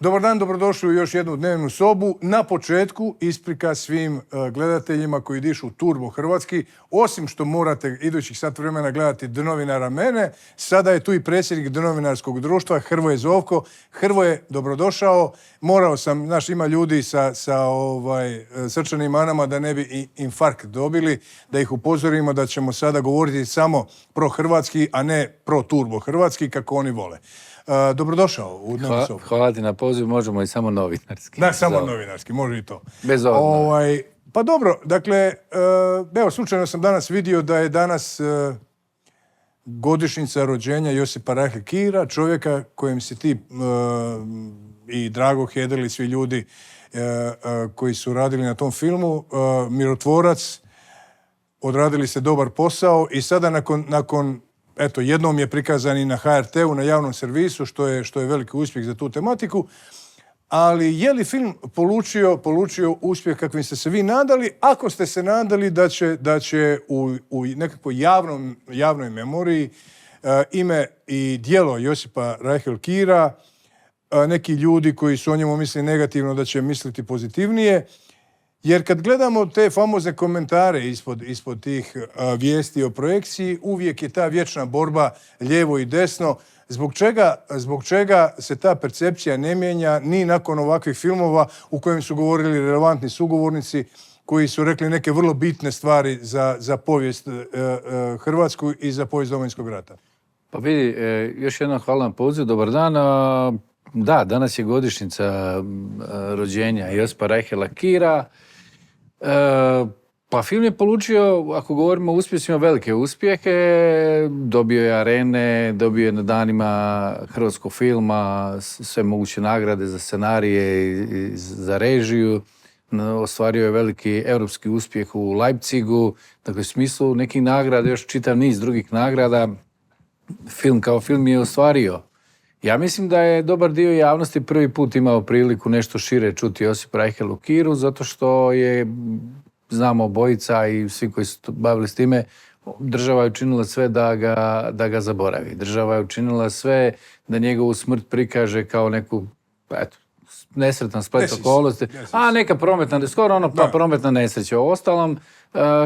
Dobar dan, dobrodošli u još jednu dnevnu sobu. Na početku isprika svim gledateljima koji dišu Turbo Hrvatski. Osim što morate idućih sat vremena gledati Dnovinara mene, sada je tu i predsjednik Dnovinarskog društva Hrvoje Zovko. Hrvoje, dobrodošao. Morao sam, ima ljudi sa srčanim manama da ne bi infarkt dobili, da ih upozorimo da ćemo sada govoriti samo pro-hrvatski, a ne pro-turbo hrvatski, kako oni vole. Dobrodošao u dnevnu sobu. Hvala ti na poziv, možemo i samo novinarski. Da, samo novinarski, može i to. Bez odmah. Pa dobro, dakle, evo, slučajno sam danas vidio da je danas godišnjica rođenja Josipa Reihl Kira, čovjeka kojem si ti i Drago Hedel, svi ljudi koji su radili na tom filmu, mirotvorac, odradili ste dobar posao i sada nakon eto, jednom je prikazan i na HRT-u, na javnom servisu, što je veliki uspjeh za tu tematiku. Ali je li film polučio uspjeh kakvim ste se vi nadali, ako ste se nadali da će u nekakvoj javnoj memoriji ime i djelo Josipa Reihl Kira, neki ljudi koji su o njemu mislili negativno da će misliti pozitivnije, jer kad gledamo te famozne komentare ispod tih vijesti o projekciji, uvijek je ta vječna borba lijevo i desno. Zbog čega se ta percepcija ne mijenja ni nakon ovakvih filmova u kojem su govorili relevantni sugovornici koji su rekli neke vrlo bitne stvari za povijest Hrvatsku i za povijest Domovinskog rata? Pa vidi, još jednom hvala na pozivu, dobar dan. Da, danas je godišnjica rođenja Josipa Reihla Kira. Pa film je polučio, ako govorimo o uspjesima, velike uspjehe. Dobio je arene, dobio je na danima hrvatskog filma sve moguće nagrade za scenarije i za režiju. Ostvario je veliki europski uspjeh u Leipzigu. Dakle, u smislu nekih nagrada, još čitav niz drugih nagrada. Film kao film je ostvario. Ja mislim da je dobar dio javnosti prvi put imao priliku nešto šire čuti Josipa Reihla Kiru, zato što je, znamo obojica i svi koji su bavili s time, država je učinila sve da ga zaboravi. Država je učinila sve da njegovu smrt prikaže kao neku, nesretan splet okolnosti. Neka prometna, skoro prometna nesreća. U ostalom,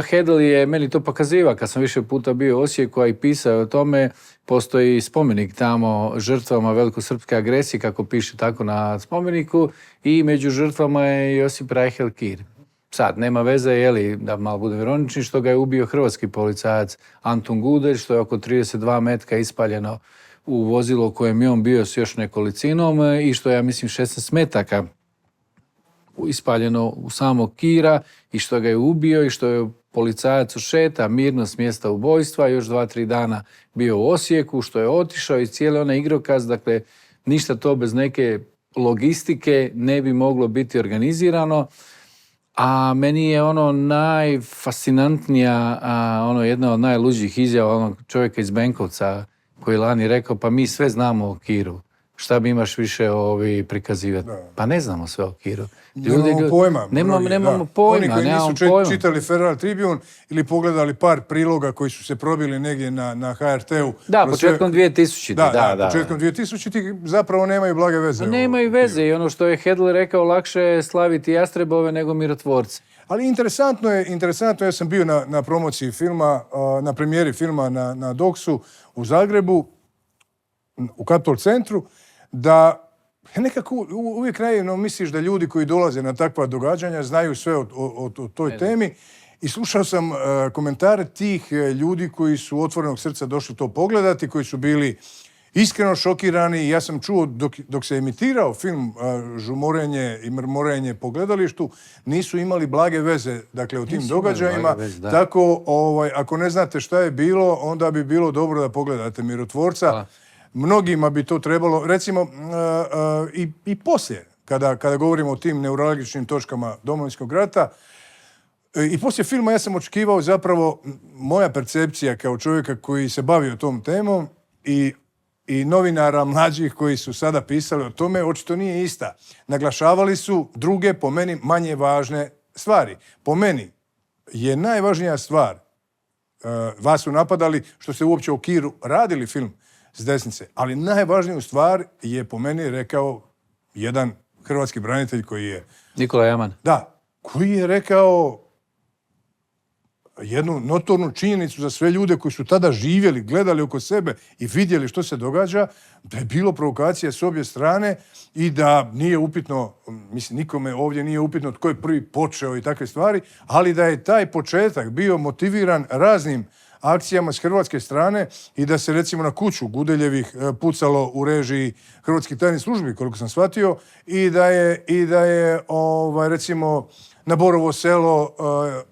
Hedel je meni to pokazivao, kad sam više puta bio u Osijeku, a i pisao o tome, postoji spomenik tamo žrtvama velikosrpske agresije, kako piše tako na spomeniku, i među žrtvama je Josip Reihl Kir. Sad, nema veze, da malo budem ironični, što ga je ubio hrvatski policajac Antun Gudelj, što je oko 32 metka ispaljeno u vozilo u kojem je on bio s još nekolicinom i što je, ja mislim, 16 metaka ispaljeno u samog Kira i što ga je ubio i što je policajac ušeta mirno s mjesta ubojstva, još 2-3 dana bio u Osijeku, što je otišao i cijeli onaj igrokaz, dakle, ništa to bez neke logistike ne bi moglo biti organizirano. A meni je najfascinantnija, jedna od najluđih izjava onog čovjeka iz Benkovca koji je lani rekao, pa mi sve znamo o Kiru. Šta bi imaš više prikazivati? Pa ne znamo sve o Kiru. Nemamo pojma. Nemamo pojma. Oni koji nisu čitali Federal Tribune ili pogledali par priloga koji su se probili negdje na HRT-u. Da, početkom 2000. Da, početkom 2000. zapravo nemaju blage veze. Nemaju veze i ono što je Hedel rekao, lakše je slaviti jastrebove nego mirotvorce. Ali interesantno, ja sam bio na promociji filma, na premijeri filma na Doksu u Zagrebu, u Kaptol centru, da nekako uvijek naivno misliš da ljudi koji dolaze na takva događanja znaju sve o toj temi. I slušao sam komentare tih ljudi koji su otvorenog srca došli to pogledati, koji su bili iskreno šokirani. I ja sam čuo dok se emitirao film Žumorenje i mrmorenje po gledalištu, nisu imali blage veze, dakle, u tim događajima. Tako, ako ne znate šta je bilo, onda bi bilo dobro da pogledate Mirotvorca. Mnogima bi to trebalo, recimo, i poslije, kada govorimo o tim neuralgičnim točkama Domovinskog rata, i poslije filma ja sam očekivao zapravo, moja percepcija kao čovjeka koji se bavio tom temom i novinara mlađih koji su sada pisali o tome, očito nije ista. Naglašavali su druge, po meni, manje važne stvari. Po meni je najvažnija stvar, vas su napadali što ste uopće o Kiru radili film s desnice, ali najvažniju stvar je po meni rekao jedan hrvatski branitelj koji je... Nikola Jaman. Da, koji je rekao jednu notornu činjenicu za sve ljude koji su tada živjeli, gledali oko sebe i vidjeli što se događa, da je bilo provokacija s obje strane i da nije upitno, mislim, nikome ovdje nije upitno tko je prvi počeo i takve stvari, ali da je taj početak bio motiviran raznim akcijama s hrvatske strane i da se recimo na kuću Gudeljevih pucalo u režiji hrvatskih tajnih službi, koliko sam shvatio, i da je recimo na Borovo selo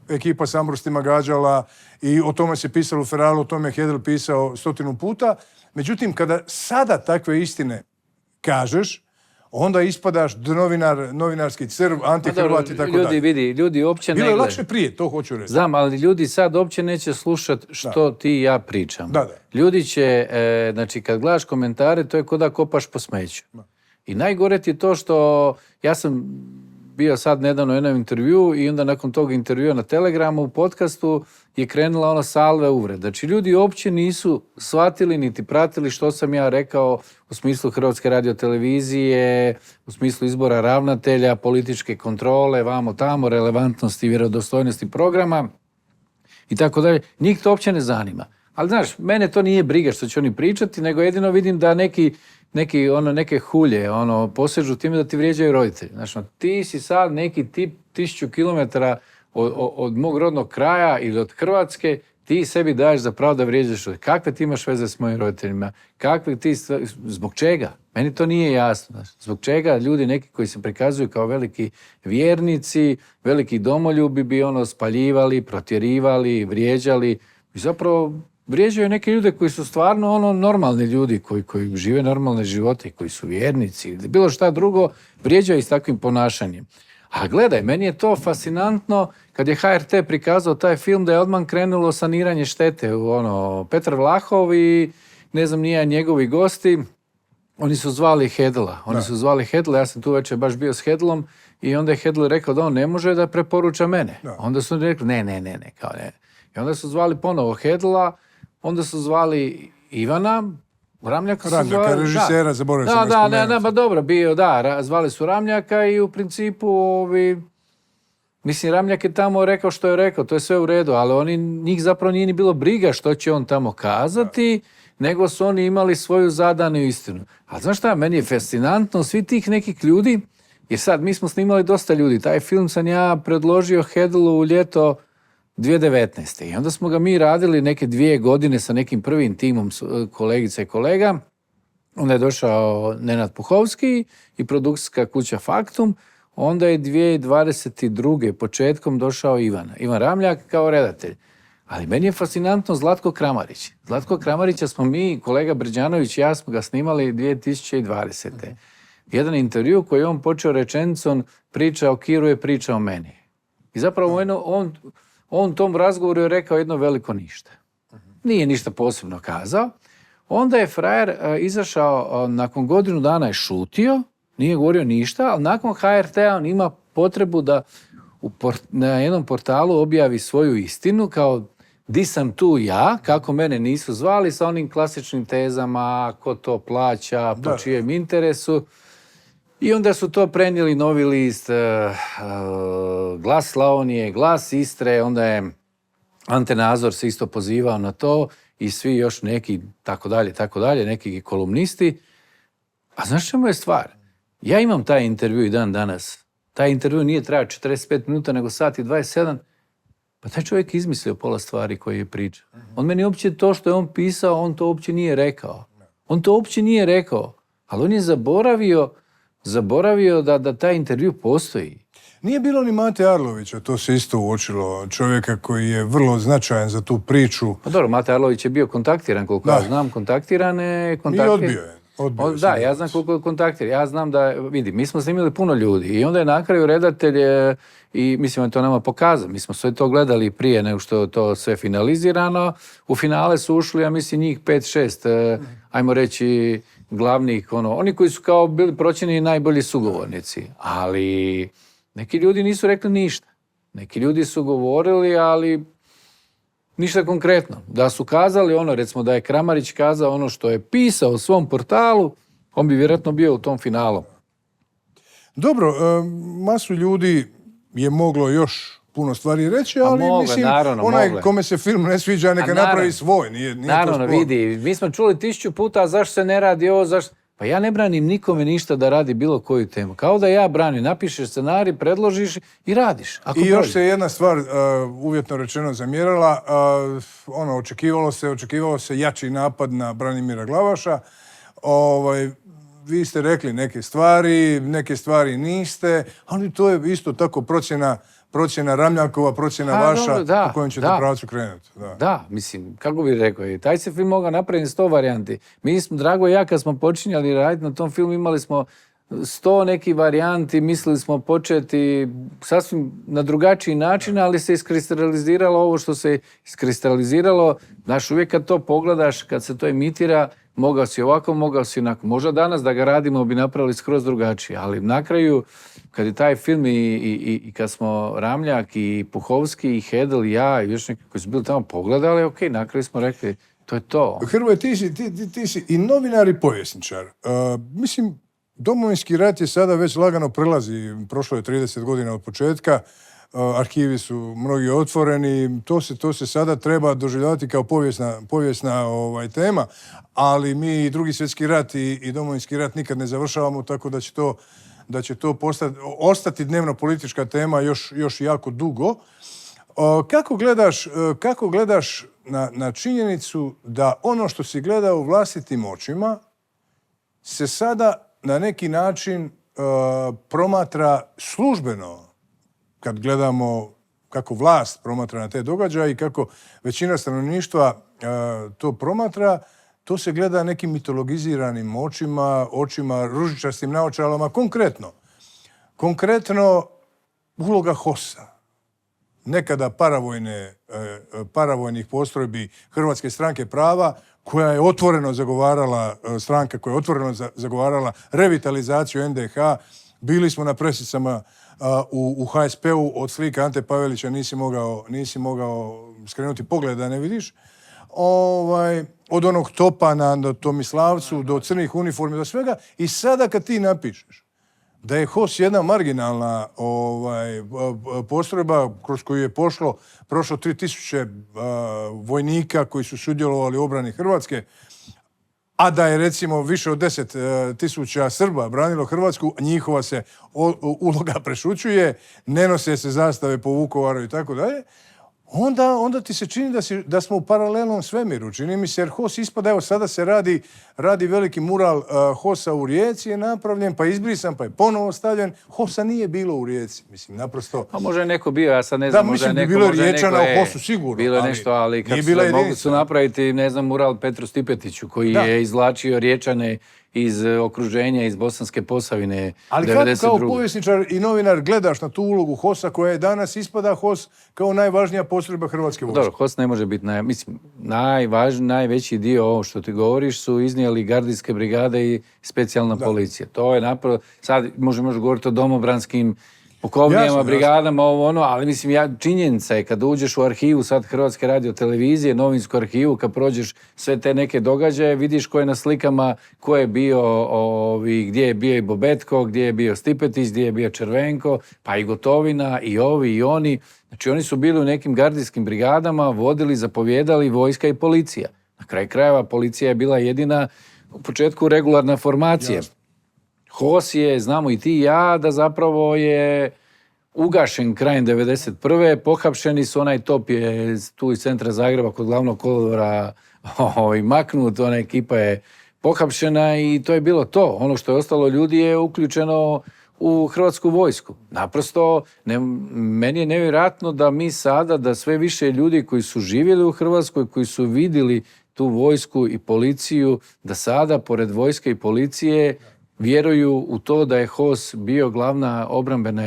ekipa s Ambrostima gađala i o tome se pisalo u Feralu, o tome je Hedel pisao 100 puta. Međutim, kada sada takve istine kažeš, onda ispadaš novinarski crv, anti-Hrvat i tako dalje. Ljudi uopće ne gledaju. Bilo je lakše prije, to hoću reći. Znam, ali ljudi sad uopće neće slušati što ti i ja pričam. Da. Ljudi će, znači kad gledaš komentare, to je ko da kopaš po smeću. I najgore ti je to što, ja sam bio sad nedavno u jednom intervju i onda nakon tog intervjua na Telegramu u podcastu je krenula ona salve uvreda. Znači ljudi uopće nisu shvatili niti pratili što sam ja rekao u smislu Hrvatske radiotelevizije, u smislu izbora ravnatelja, političke kontrole, vamo tamo, relevantnosti i vjerodostojnosti programa i tako dalje. Njih to uopće ne zanima. Ali znaš, mene to nije briga što će oni pričati, nego jedino vidim da neke hulje posežu time da ti vrijeđaju roditelji. Znači, ti si sad neki tip 1000 kilometara od mog rodnog kraja ili od Hrvatske, ti sebi daješ za pravo da vrijeđaš. Kakve ti imaš veze s mojim roditeljima? Zbog čega? Meni to nije jasno. Znači, zbog čega ljudi neki koji se prikazuju kao veliki vjernici, veliki domoljubi bi spaljivali, protjerivali, vrijeđali i zapravo vrijeđaju neke ljude koji su stvarno normalni ljudi, koji žive normalne živote, koji su vjernici ili bilo šta drugo, vrijeđaju i s takvim ponašanjem. A gledaj, meni je to fascinantno kad je HRT prikazao taj film da je odmah krenulo saniranje štete. Petar Vlahov i ne znam nije njegovi gosti, oni su zvali Hedela. Ja sam tu večer baš bio s Hedelom i onda je Hedel rekao da on ne može da preporuča mene. Da. Onda su rekli ne. I onda su zvali ponovo Hedela, onda su zvali Ivana, Ramljaka su zvali... režisera, zaboravim se spomenuti. Dobro, zvali su Ramljaka i u principu mislim, Ramljak je tamo rekao što je rekao, to je sve u redu, ali njih zapravo nije ni bilo briga što će on tamo kazati, nego su oni imali svoju zadanu istinu. A znaš šta, meni je fascinantno, svi tih nekih ljudi, jer sad mi smo snimali dosta ljudi, taj film sam ja predložio Hedelu u ljeto 2019. I onda smo ga mi radili neke 2 godine sa nekim prvim timom kolegica i kolega. Onda je došao Nenad Puhovski i produkcijska kuća Faktum. Onda je 2022. početkom došao Ivan Ramljak kao redatelj. Ali meni je fascinantno Zlatko Kramarić. Zlatko Kramarića smo mi, kolega Brđanović i ja smo ga snimali 2020. Jedan intervju koji je on počeo rečenicom priča o Kiru je priča o meni. I zapravo on tom razgovoru je rekao jedno veliko ništa. Nije ništa posebno kazao. Onda je frajer izašao, nakon godinu dana je šutio, nije govorio ništa, ali nakon HRT-a on ima potrebu da na jednom portalu objavi svoju istinu, kao di sam tu ja, kako mene nisu zvali, sa onim klasičnim tezama, ko to plaća, po čijem interesu. I onda su to prenijeli Novi list, Glas Slavonije, Glas Istre, onda je Ante Nazor se isto pozivao na to i svi još neki, tako dalje, neki kolumnisti. A znaš čemu je stvar? Ja imam taj intervju i dan danas. Taj intervju nije trajao 45 minuta, nego sat i 27. Pa taj čovjek izmislio pola stvari koje je pričao. On meni uopće to što je on pisao, on to uopće nije rekao. Ali on je zaboravio da taj intervju postoji. Nije bilo ni Mate Arlovića, to se isto uočilo, čovjeka koji je vrlo značajan za tu priču. Pa dobro, Mate Arlović je bio kontaktiran, koliko ja znam, kontaktirane... I odbio je. Da, ja znam koliko je kontaktiran. Ja znam da, vidi, mi smo snimili puno ljudi i onda je na kraju redatelj i mislim da to nama pokazao. Mi smo sve to gledali prije nego što je to sve finalizirano. U finale su ušli, ja mislim, njih 5-6, ajmo reći, glavnih, oni koji su kao bili proćeni najbolji sugovornici. Ali neki ljudi nisu rekli ništa. Neki ljudi su govorili, ali ništa konkretno. Da su kazali recimo da je Kramarić kazao ono što je pisao u svom portalu, on bi vjerojatno bio u tom finalu. Dobro, masu ljudi je moglo još puno stvari reći, ali mislim, onaj kome se film ne sviđa, neka napravi svoj. Nije naravno, to vidi, mi smo čuli 1000 puta zašto se ne radi ovo, zašto... Pa ja ne branim nikome ništa da radi bilo koju temu. Kao da ja branim, napišeš scenarij, predložiš i radiš. I još se jedna stvar uvjetno rečeno zamjerala. Očekivalo se jači napad na Branimira Glavaša. Vi ste rekli neke stvari niste, ali to je isto tako procjena Ramljakova, procjena vaša u kojem ćete pravcu krenuti. Da, mislim, kako bih rekao, taj se film mogao napraviti 100 varijanti. Mi smo, Drago i ja, kad smo počinjali raditi na tom filmu, imali smo 100 nekih varijanti, mislili smo početi sasvim na drugačiji način, ali se iskristaliziralo ovo što se iskristaliziralo. Znaš, uvijek kad to pogledaš, kad se to emitira, mogao si ovako, mogao si onako. Možda danas da ga radimo bi napravili skroz drugačije, ali na kraju, kad je taj film i kad smo Ramljak i Puhovski i Hedel i ja i još neki koji su bili tamo pogledali, ok, na kraju smo rekli, to je to. Hrvoje, ti si i novinar i povjesničar. Mislim, Domovinski rat je sada već lagano prelazi, prošlo je 30 godina od početka, arhivi su mnogi otvoreni, to se sada treba doživljavati kao povijesna tema, ali mi i Drugi svjetski rat i Domovinski rat nikad ne završavamo, tako da će to ostati dnevno politička tema još jako dugo. Kako gledaš na činjenicu da ono što si gledao vlastitim očima se sada na neki način promatra službeno, kad gledamo kako vlast promatra na te događaje i kako većina stanovništva to promatra, to se gleda nekim mitologiziranim očima, ružičastim naočalama. Konkretno uloga HOS-a. Nekada paravojnih postrojbi Hrvatske stranke prava, koja je otvoreno zagovarala revitalizaciju NDH. Bili smo na presicama u HSP-u, od slika Ante Pavelića nisi mogao skrenuti pogled da ne vidiš. Od onog topa na Tomislavcu do crnih uniformi, do svega. I sada kad ti napišeš da je HOS jedna marginalna postrojba kroz koju je prošlo 3000 vojnika koji su sudjelovali u obrani Hrvatske, a da je recimo više od 10.000 Srba branilo Hrvatsku, njihova se uloga prešućuje, ne nose se zastave po Vukovaru i tako dalje, onda ti se čini da smo u paralelnom svemiru. Čini mi se jer HOS ispada, evo sada se radi veliki mural HOS-a u Rijeci je napravljen, pa izbrisan, pa je ponovo stavljen. HOS-a nije bilo u Rijeci, mislim, naprosto. A možda je neko bio, ja sad ne znam, možda je neko... bilo je Riječana u HOS-u sigurno. Bilo je nešto, ali kad mogli su napraviti, ne znam, mural Petru Stipetiću, koji je izvlačio Riječane iz okruženja, iz Bosanske Posavine. Ali kako kao povjesničar i novinar gledaš na tu ulogu HOS-a koja je danas ispada HOS kao najvažnija postrojba Hrvatske vojske? Dobro, HOS ne može biti najveći dio ovo što ti govoriš su iznijeli gardijske brigade i specijalna policija. To je napravo, sad možemo govoriti o domobranskim pukovnijama, brigadama, ali mislim, činjenica je kad uđeš u arhivu sad Hrvatske radiotelevizije, novinsku arhivu, kad prođeš sve te neke događaje, vidiš ko je na slikama, ko je bio, gdje je bio i Bobetko, gdje je bio Stipetić, gdje je bio Červenko, pa i Gotovina, i ovi i oni. Znači oni su bili u nekim gardijskim brigadama, vodili, zapovjedali vojska i policija. Na kraju krajeva policija je bila jedina u početku regularna formacija. Jasno. HOS je, znamo i ti i ja, da zapravo je ugašen krajem 1991. Pohapšeni su, onaj top je tu iz centra Zagreba kod glavnog kolodvora maknut, ona ekipa je pohapšena i to je bilo to. Ono što je ostalo ljudi je uključeno u Hrvatsku vojsku. Naprosto, meni je nevjerojatno da mi sada, da sve više ljudi koji su živjeli u Hrvatskoj, koji su vidjeli tu vojsku i policiju, da sada, pored vojske i policije, vjeruju u to da je HOS bio glavna obrambena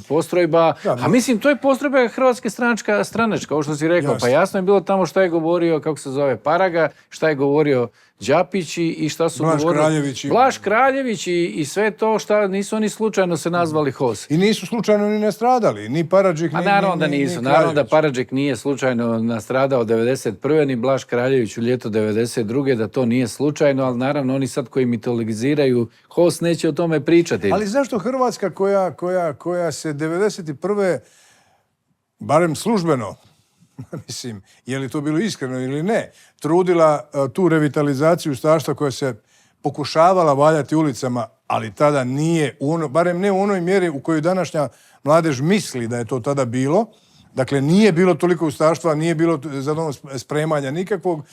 postrojba. A mislim, to je postrojba Hrvatske stranačka, ovo što si rekao. Pa jasno je bilo tamo šta je govorio, kako se zove, Paraga, šta je govorio Đapić i šta su govorili... Blaž Kraljević i sve to šta nisu oni slučajno se nazvali HOS. I nisu slučajno ni nastradali, ni Paradžik, ni naravno da nisu. Naravno da Paradžik nije slučajno nastradao 1991. ni Blaž Kraljević u ljeto 1992. da to nije slučajno, ali naravno oni sad koji mitologiziraju HOS neće o tome pričati. Ali zašto Hrvatska koja se 91. barem službeno, mislim, je li to bilo iskreno ili ne, trudila tu revitalizaciju ustaštva koja se pokušavala valjati ulicama, ali tada nije, barem ne u onoj mjeri u kojoj današnja mladež misli da je to tada bilo. Dakle, nije bilo toliko ustaštva, nije bilo spremanja nikakvog,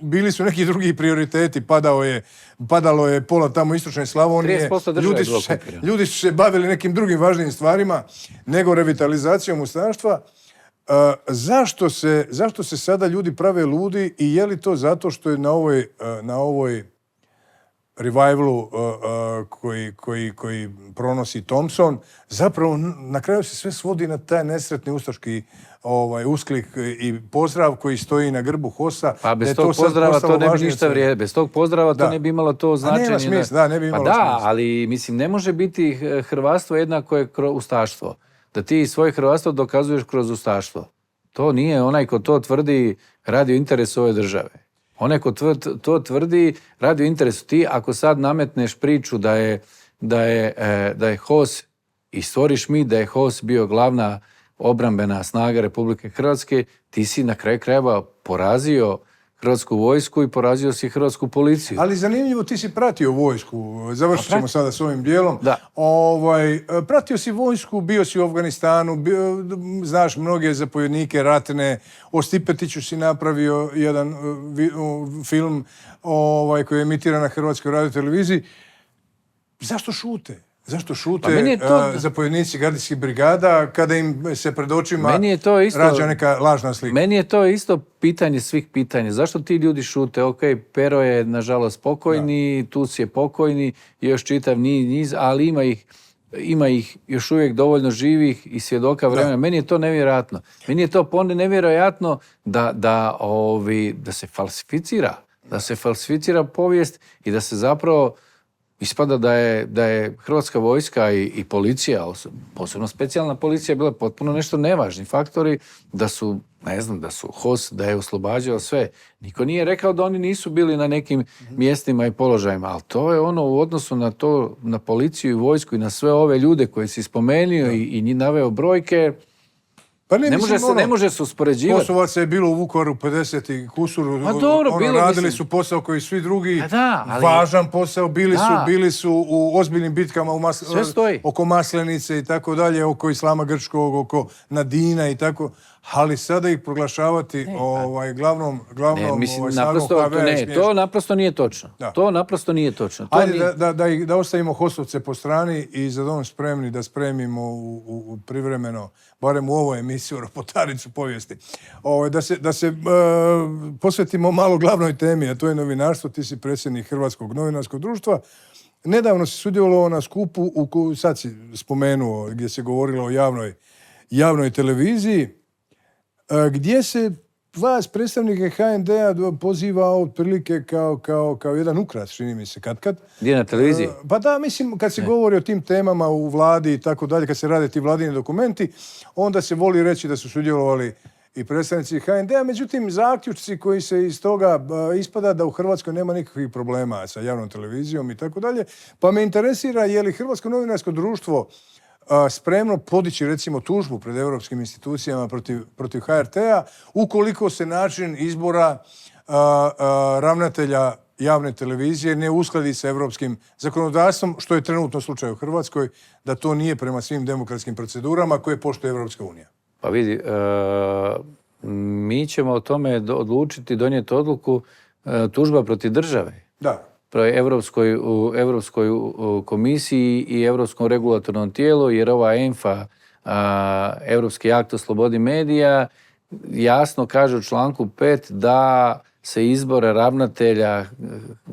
bili su neki drugi prioriteti, padalo je pola tamo istočne Slavonije, ljudi su se bavili nekim drugim važnim stvarima nego revitalizacijom ustaštva. Zašto se sada ljudi prave ludi i je li to zato što je na ovoj revivalu koji pronosi Thompson, zapravo na kraju se sve svodi na taj nesretni ustaški usklik i pozdrav koji stoji na grbu HOS-a. Pa bez tog pozdrava to ne bi ništa vrijedilo. Bez tog pozdrava to ne bi imalo to značenje. Nema smisla, ne bi imalo smisla. smisla. Ali mislim, ne može biti hrvatstvo jednako je ustaštvo. Da ti svoje hrvatstvo dokazuješ kroz ustaštvo. To nije onaj ko to tvrdi radi u interesu ove države. Onaj ko to tvrdi radi u interesu. Ti ako sad nametneš priču da je HOS i stvoriš mi da je HOS bio glavna obrambena snaga Republike Hrvatske, ti si na kraju krajeva porazio Hrvatsku vojsku i porazio si Hrvatsku policiju. Ali zanimljivo, ti si pratio vojsku, završit ćemo sada s ovim dijelom. Da. Pratio si vojsku, bio si u Afganistanu, znaš mnoge zapovjednike ratne, o Stipetiću si napravio jedan film koji je emitiran na Hrvatskoj radioteleviziji. Zašto šute? Zašto šute zapovjednici gardijskih brigada kada im se pred očima rađa neka lažna slika? Meni je to isto pitanje svih pitanja. Zašto ti ljudi šute? Ok, Pero je nažalost pokojni, Tuc je pokojni, još čitav niz, ali ima ih još uvijek dovoljno živih i svjedoka vremena. Meni je to nevjerojatno. Meni je to nevjerojatno da se falsificira. Da se falsificira povijest i da se zapravo ispada da je Hrvatska vojska i policija, posebno specijalna policija, bila potpuno nešto nevažni faktori, da su HOS, da je oslobađao sve. Niko nije rekao da oni nisu bili na nekim mjestima i položajima, ali to je ono u odnosu na policiju i vojsku i na sve ove ljude koje si spomenuo i njih naveo brojke. Pa ne može se uspoređivati. Kosovaca je bilo u Vukovaru 50 i kusuru. Radili su posao koji svi drugi. Važan posao. Bili su u ozbiljnim bitkama oko Maslenice i tako dalje, oko Islama Grčkog, oko Nadina i tako. Ali sada ih proglašavati glavnom snagom HVA. To naprosto nije točno. To naprosto nije točno. Ajde da ostavimo HOS-ovce po strani i za dom spremni da spremimo u privremeno, barem u ovoj emisiji, Ropotaricu povijesti. Da se posvetimo malo glavnoj temi, a to je novinarstvo. Ti si predsjednik Hrvatskog novinarskog društva. Nedavno si sudjelovao na skupu, sad si spomenuo, gdje se govorilo o javnoj televiziji, gdje se vas, predstavnike HND-a, poziva otprilike kao jedan ukras, čini mi se, kad. Gdje na televiziji? Pa da, mislim, kad se govori o tim temama u vladi i tako dalje, kad se rade ti vladini dokumenti, onda se voli reći da su sudjelovali i predstavnici HND-a, međutim, zaključci koji se iz toga ispada da u Hrvatskoj nema nikakvih problema sa javnom televizijom i tako dalje, pa me interesira je li Hrvatsko novinarsko društvo spremno podići recimo tužbu pred europskim institucijama protiv HRT-a ukoliko se način izbora ravnatelja javne televizije ne uskladi sa europskim zakonodavstvom, što je trenutno slučaj u Hrvatskoj, da to nije prema svim demokratskim procedurama koje poštuje Europska unija. Pa vidi, mi ćemo o tome odlučiti, donijeti odluku tužba protiv države. Da. U Europskoj komisiji i Europskom regulatornom tijelu, jer ova ENFA, Europski akt o slobodi medija, jasno kaže u članku 5 da se izbore ravnatelja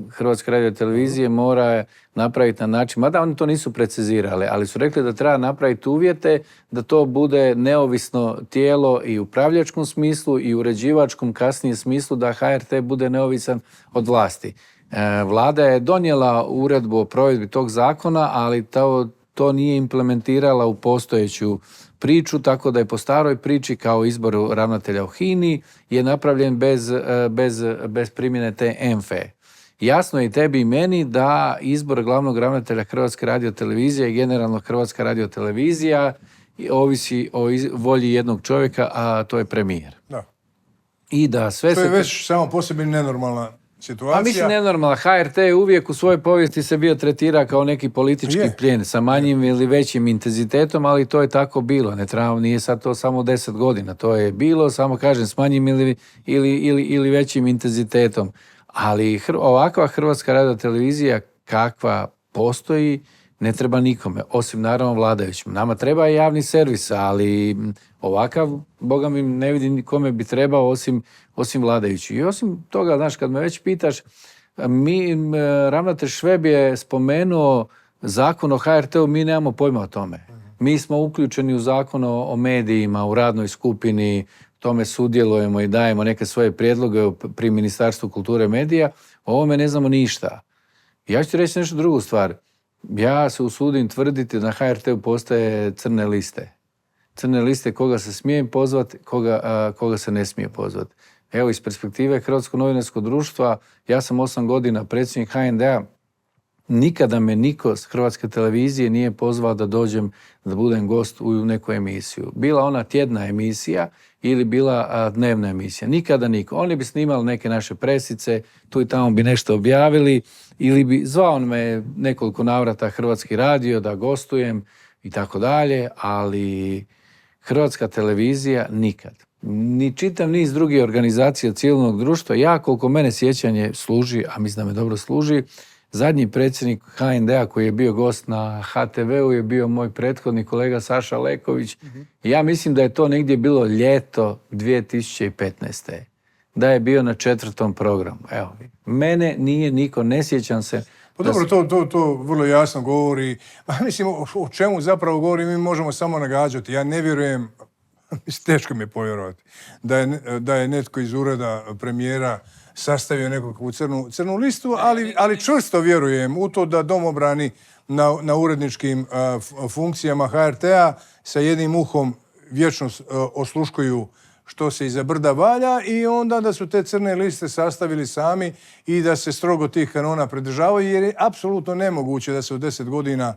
Hrvatske radiotelevizije mora napraviti na način, mada oni to nisu precizirali, ali su rekli da treba napraviti uvjete da to bude neovisno tijelo i u upravljačkom smislu i u uređivačkom kasnijem smislu, da HRT bude neovisan od vlasti. Vlada je donijela uredbu o provedbi tog zakona, ali to nije implementirala u postojeću priču, tako da je po staroj priči kao izboru ravnatelja u HINA-i je napravljen bez primjene te ENFE. jasno je i tebi i meni da izbor glavnog ravnatelja Hrvatske radiotelevizije i generalno Hrvatska radiotelevizija ovisi o volji jednog čovjeka, a to je premijer. Da. I da sve to je se... već samo po sebi nenormalna situacija. A mislim nenormalna. HRT je uvijek u svojoj povijesti se bio tretira kao neki politički plijen sa manjim ili većim intenzitetom, ali to je tako bilo. Nije sad to samo 10 godina. To je bilo, samo kažem, s manjim ili većim intenzitetom. Ali ovakva Hrvatska radiotelevizija kakva postoji ne treba nikome, osim naravno vladajućim. Nama treba i javni servis, ali ovakav, Boga mi, ne vidim kome bi trebao osim vladajućih. I osim toga, znaš, kad me već pitaš, ravnatelj Šveb je spomenuo zakon o HRT-u, mi nemamo pojma o tome. Mi smo uključeni u zakon o medijima, u radnoj skupini, tome sudjelujemo i dajemo neke svoje prijedloge pri Ministarstvu kulture i medija, o ovome ne znamo ništa. Ja ću ti reći nešto drugu stvar. Ja se usudim tvrditi da na HRT-u postoje crne liste. Crne liste koga se smije pozvati, koga se ne smije pozvati. Evo, iz perspektive Hrvatskog novinarskog društva, ja sam 8 godina predsjednik HND-a, nikada me niko s Hrvatske televizije nije pozvao da dođem, da budem gost u neku emisiju. Bila ona tjedna emisija ili bila dnevna emisija. Nikada niko. Oni bi snimali neke naše presice, tu i tamo bi nešto objavili, ili bi zvao me nekoliko navrata Hrvatski radio da gostujem i tako dalje, ali Hrvatska televizija nikad. Ni čitav niz drugih organizacija civilnog društva, ja koliko mene sjećanje služi, a mislim da me dobro služi, zadnji predsjednik HND-a koji je bio gost na HTV-u je bio moj prethodni kolega Saša Leković. Ja mislim da je to negdje bilo ljeto 2015. Da je bio na 4. programu. Evo, mene nije niko, ne sjećam se. Pa dobro, to vrlo jasno govori. Mislim, o čemu zapravo govori, mi možemo samo nagađati. Ja ne vjerujem, teško mi je povjerovati, da je netko iz ureda premijera sastavio nekakvu crnu listu, ali čvrsto vjerujem u to da domobrani na uredničkim funkcijama HRT-a sa jednim uhom vječno osluškuju što se iza brda valja i onda da su te crne liste sastavili sami i da se strogo tih kanona pridržavaju, jer je apsolutno nemoguće da se u 10 godina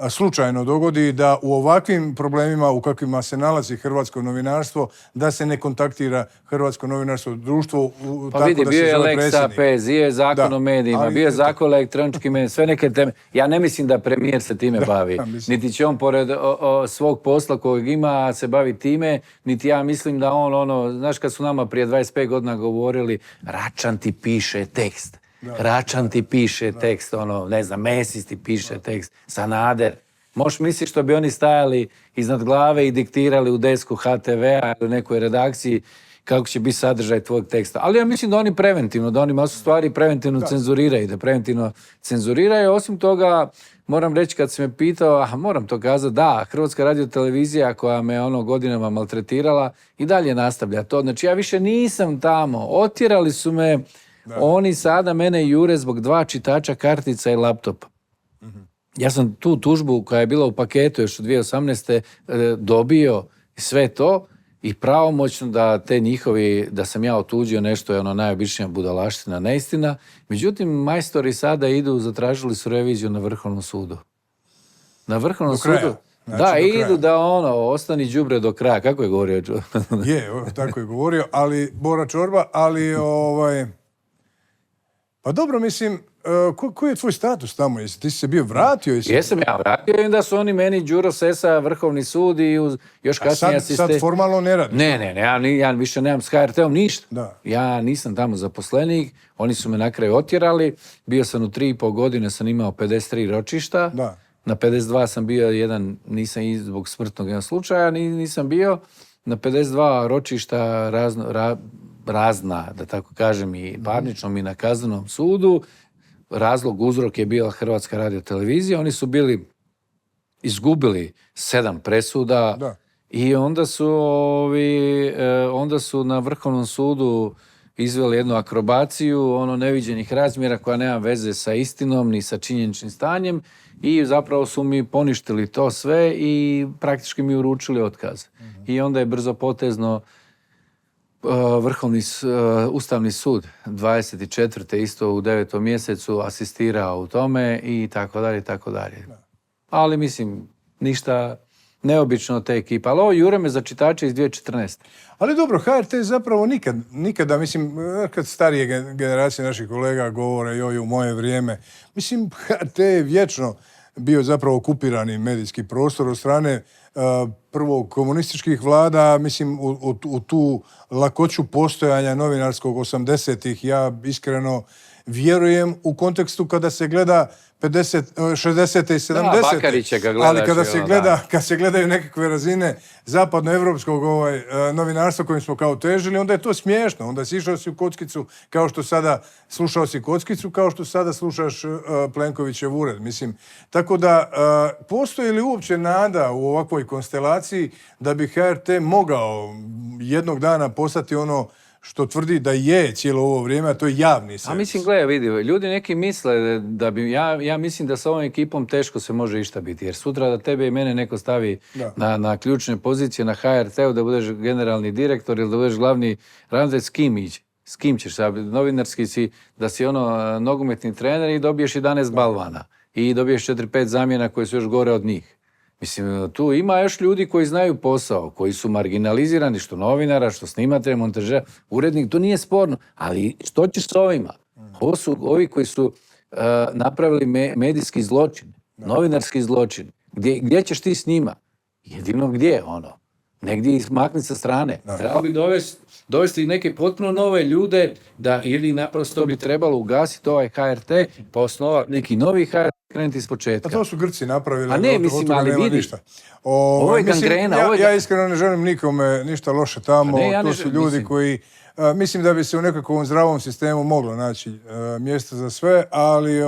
slučajno dogodi da u ovakvim problemima u kakvima se nalazi hrvatsko novinarstvo, da se ne kontaktira hrvatsko novinarsko društvo pa tako vidi, da se zove predsjednik. Bio je Lex AP, bio je zakon o medijima, bio je zakon o elektroničkim medijima, sve neke teme. Ja ne mislim da premijer se time bavi. Niti će on pored svog posla kojeg ima se bavi time, niti ja mislim da on, znaš kad su nama prije 25 godina govorili, Račan ti piše tekst. Račan ti piše tekst, ne znam, Mesić ti piše tekst, Sanader. Možeš misliti što bi oni stajali iznad glave i diktirali u desku HTV-a ili u nekoj redakciji kako će biti sadržaj tvojeg teksta. Ali ja mislim da oni preventivno, da oni masu stvari preventivno cenzuriraju, da preventivno cenzuriraju. Osim toga, moram reći kad si me pitao, moram to kazati, da, Hrvatska radiotelevizija koja me godinama maltretirala i dalje nastavlja to. Znači ja više nisam tamo, otjerali su me. Oni sada mene jure zbog 2 čitača kartica i laptopa. Ja sam tu tužbu koja je bila u paketu još u 2018. Dobio sve to i pravomoćno da te njihovi, da sam ja otuđio nešto je najobičnija budalaština, neistina. Međutim, majstori sada zatražili su reviziju na Vrhovnom sudu. Na Vrhovnom sudu? Znači, da, idu da ostani đubre do kraja. Kako je govorio? Tako je govorio, ali Bora Čorba, ali pa dobro, mislim, koji je tvoj status tamo? Ti si se bio vratio? Jesam ja vratio i onda su oni meni Đuro Sesa, Vrhovni sud i još kasnije asistent. Sad formalno ne radiš? Ne, ja više nemam s HRT-om ništa. Da. Ja nisam tamo zaposlenik, oni su me na kraju otjerali, bio sam u 3,5 godine, sam imao 53 ročišta. Da. Na 52 sam bio jedan, nisam zbog smrtnog slučaja, nisam bio. Na 52 ročišta razna, da tako kažem, i parničnom i na kaznenom sudu. Razlog, uzrok je bila Hrvatska radiotelevizija. Oni su bili izgubili 7 presuda i onda su na Vrhovnom sudu izveli jednu akrobaciju neviđenih razmjera koja nema veze sa istinom ni sa činjeničnim stanjem i zapravo su mi poništili to sve i praktički mi uručili otkaz. I onda je brzopotezno Ustavni sud 24. isto u 9. mjesecu asistirao u tome i tako dalje, i tako dalje. Ali mislim, ništa neobično te ekipe. Ali ovo jure me za čitače iz 2014. Ali dobro, HRT zapravo nikada, mislim, kad starije generacije naših kolega govore joj u moje vrijeme, mislim, HRT je vječno bio zapravo okupirani medijski prostor od strane prvo komunističkih vlada, mislim, u tu lakoću postojanja novinarskog 80-ih, ja iskreno vjerujem u kontekstu kada se gleda 60. i 70. Da, Bakarića ga gledaš. Ali kad se gledaju nekakve razine zapadnoevropskog novinarstva kojim smo kao težili, onda je to smiješno. Onda si išao si u kockicu kao što sada slušao si kockicu, kao što sada slušaš Plenkovićev ured. Mislim, tako da postoji li uopće nada u ovakvoj konstelaciji da bi HRT mogao jednog dana postati ono što tvrdi da je cijelo ovo vrijeme, a to je javni servis. A mislim, gledaj, vidi, ljudi neki misle da bi, ja mislim da sa ovom ekipom teško se može išta biti, jer sutra da tebe i mene neko stavi na ključne pozicije na HRT-u, da budeš generalni direktor ili da budeš glavni ravnatelj, s kim ćeš, novinarski si, da si nogometni trener i dobiješ 11 balvana i dobiješ 4-5 zamjena koji su još gore od njih. Mislim, tu ima još ljudi koji znaju posao, koji su marginalizirani, što novinara, što snimatelja, montažera, urednik, to nije sporno. Ali što ćeš s ovima? Ovo su ovi koji su napravili medijski zločin, novinarski zločin. Gdje ćeš ti s njima? Jedino gdje, negdje izmakni sa strane. Trebalo bi dovesti neke potpuno nove ljude, ili naprosto bi trebalo ugasiti ovaj HRT, pa osnovati neki novi HRT, krenuti iz početka. A to su Grci napravili. A ne, mislim, ali vidi. Ovo je gangrena. Ja iskreno ne želim nikome ništa loše tamo. To su ljudi koji... Mislim da bi se u nekakvom zdravom sistemu moglo naći mjesto za sve, ali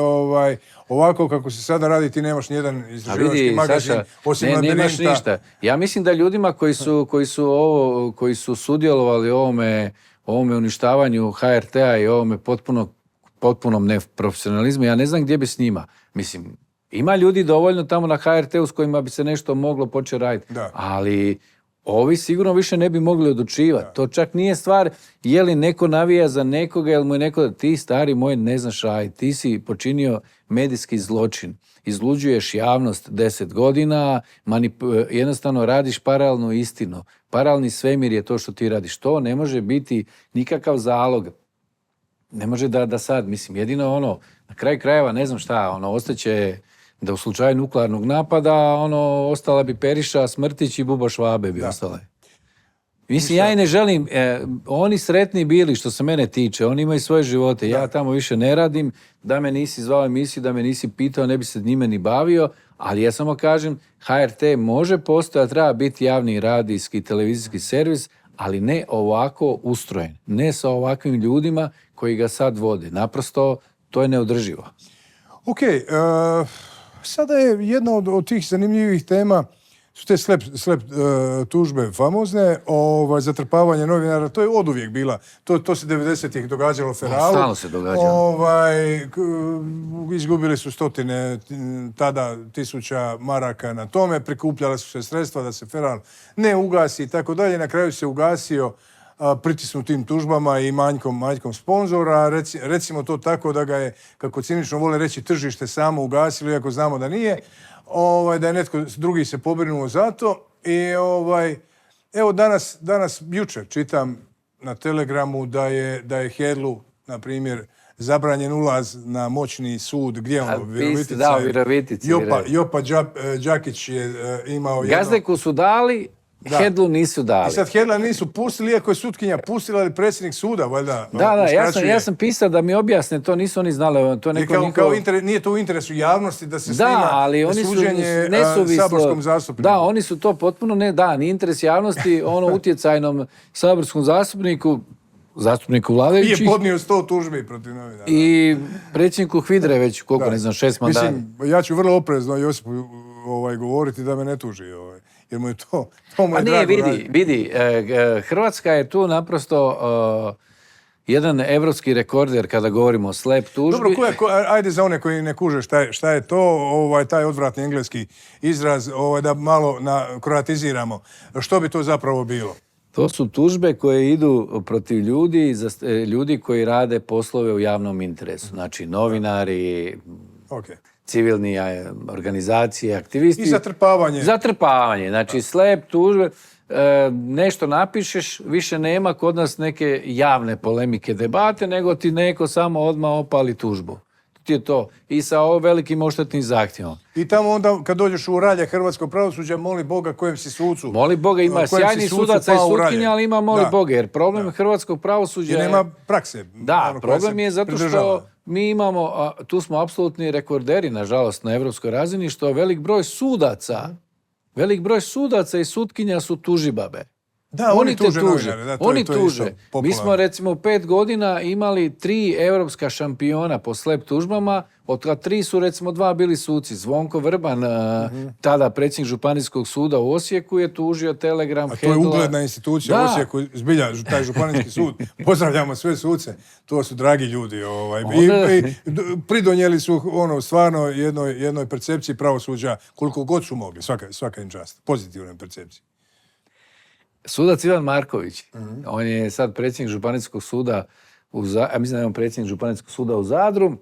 ovako kako se sada radi, ti nemaš nijedan istraživački magazin osim Labirinta. Nemaš ništa. Ja mislim da ljudima koji su sudjelovali u ovome uništavanju HRT-a i ovome potpunom neprofesionalizmu, ja ne znam gdje bi s njima. Mislim, ima ljudi dovoljno tamo na HRT-u s kojima bi se nešto moglo početi raditi, ali ovi sigurno više ne bi mogli odlučivati. To čak nije stvar je li neko navija za nekoga ili mu je neko... Ti, stari moj, ne znaš raditi. Ti si počinio medijski zločin. Izluđuješ javnost 10 godina, jednostavno radiš paralelnu istinu. Paralelni svemir je to što ti radiš. To ne može biti nikakav zalog. Ne može da sad, mislim, jedino na kraju krajeva, ne znam šta, ostaće da u slučaju nuklearnog napada, ostala bi Periša, Smrtić i Bubo Švabe bi ostale. Mislim, ja i ne želim, oni sretni bili što se mene tiče, oni imaju svoje živote, ja tamo više ne radim, da me nisi zvao emisiju, da me nisi pitao, ne bi se njime ni bavio, ali ja samo kažem, HRT može postojati, treba biti javni radijski televizijski servis, ali ne ovako ustrojen, ne sa ovakvim ljudima koji ga sad vode. Naprosto, to je neodrživo. Ok, sada je jedna od tih zanimljivih tema, su te slep tužbe famozne, zatrpavanje novinara, to je oduvijek bila. To se 90-ih događalo Feralu. Stalno se događalo. Izgubili su stotine, tada tisuća maraka na tome, prikupljala su se sredstva da se Feral ne ugasi i tako dalje. Na kraju se ugasio pritisnutim tužbama i manjkom sponzora. Recimo to tako da ga je, kako cinično vole reći, tržište samo ugasilo, iako znamo da nije. Da je netko drugi se pobrinuo za to. I evo danas, jučer čitam na Telegramu da je Hedlu, na primjer, zabranjen ulaz na moćni sud. Gdje je Virovitica? Da, Virovitici. Jopa Đakić je imao jedno... Gazdeku su dali, Hedlu nisu dali. I sad Hedla nisu pustili, iako je sutkinja pustila, ali predsjednik suda, valjda... Ja sam pisao da mi objasne, to nisu oni znali. To nije to u interesu javnosti da se snima suđenje saborskom zastupniku. Da, oni su to potpuno, nije interes javnosti, utjecajnom saborskom zastupniku vladajućih. Je podnio 100 tužbi protiv novinara. I predsjedniku Hvidre već, 6 mandata. Mislim, ja ću vrlo oprezno Josipu govoriti da me ne tuži, jer mu je to mu je drago. Vidi, Hrvatska je tu naprosto jedan evropski rekorder kada govorimo o slep tužbi. Dobro, ajde za one koji ne kuže šta je to, taj odvratni engleski izraz, da malo kroatiziramo. Što bi to zapravo bilo? To su tužbe koje idu protiv ljudi, ljudi koji rade poslove u javnom interesu. Znači, novinari, civilni organizacije, aktivisti. I zatrpavanje. Zatrpavanje. Znači, slep, tužbe. Nešto napišeš, više nema kod nas neke javne polemike, debate, nego ti neko samo odmah opali tužbu. Ti je to. I sa ovim velikim odštetnim zahtjevom. I tamo onda, kad dođeš u ralje hrvatskog pravosuđa, moli Boga kojem si sucu. Moli Boga, ima sjajnih sudaca i sutkinja, ali ima moli Boga, jer problem hrvatskog pravosuđa je... I nema prakse. Da, problem je zato što mi imamo, tu smo apsolutni rekorderi, nažalost, na evropskoj razini, što velik broj sudaca i sutkinja su tužibabe. Da, oni tuže novinare. Da, oni tuže. Mi smo recimo 5 godina imali 3 evropska šampiona po slep tužbama, od 3 su recimo 2 bili suci. Zvonko Vrban, tada predsjednik Županijskog suda u Osijeku, je tužio Telegram. A to je ugledna institucija u Osijeku, zbilja, taj Županijski sud. Pozdravljamo sve suce, to su dragi ljudi. I pridonijeli su stvarno jednoj percepciji pravosuđa koliko god su mogli, svaka im čast, pozitivnoj percepciji. Sudac Ivan Marković, on je sad predsjednik Županijskog suda, mislim da je on predsjednik Županijskog suda u Zadru,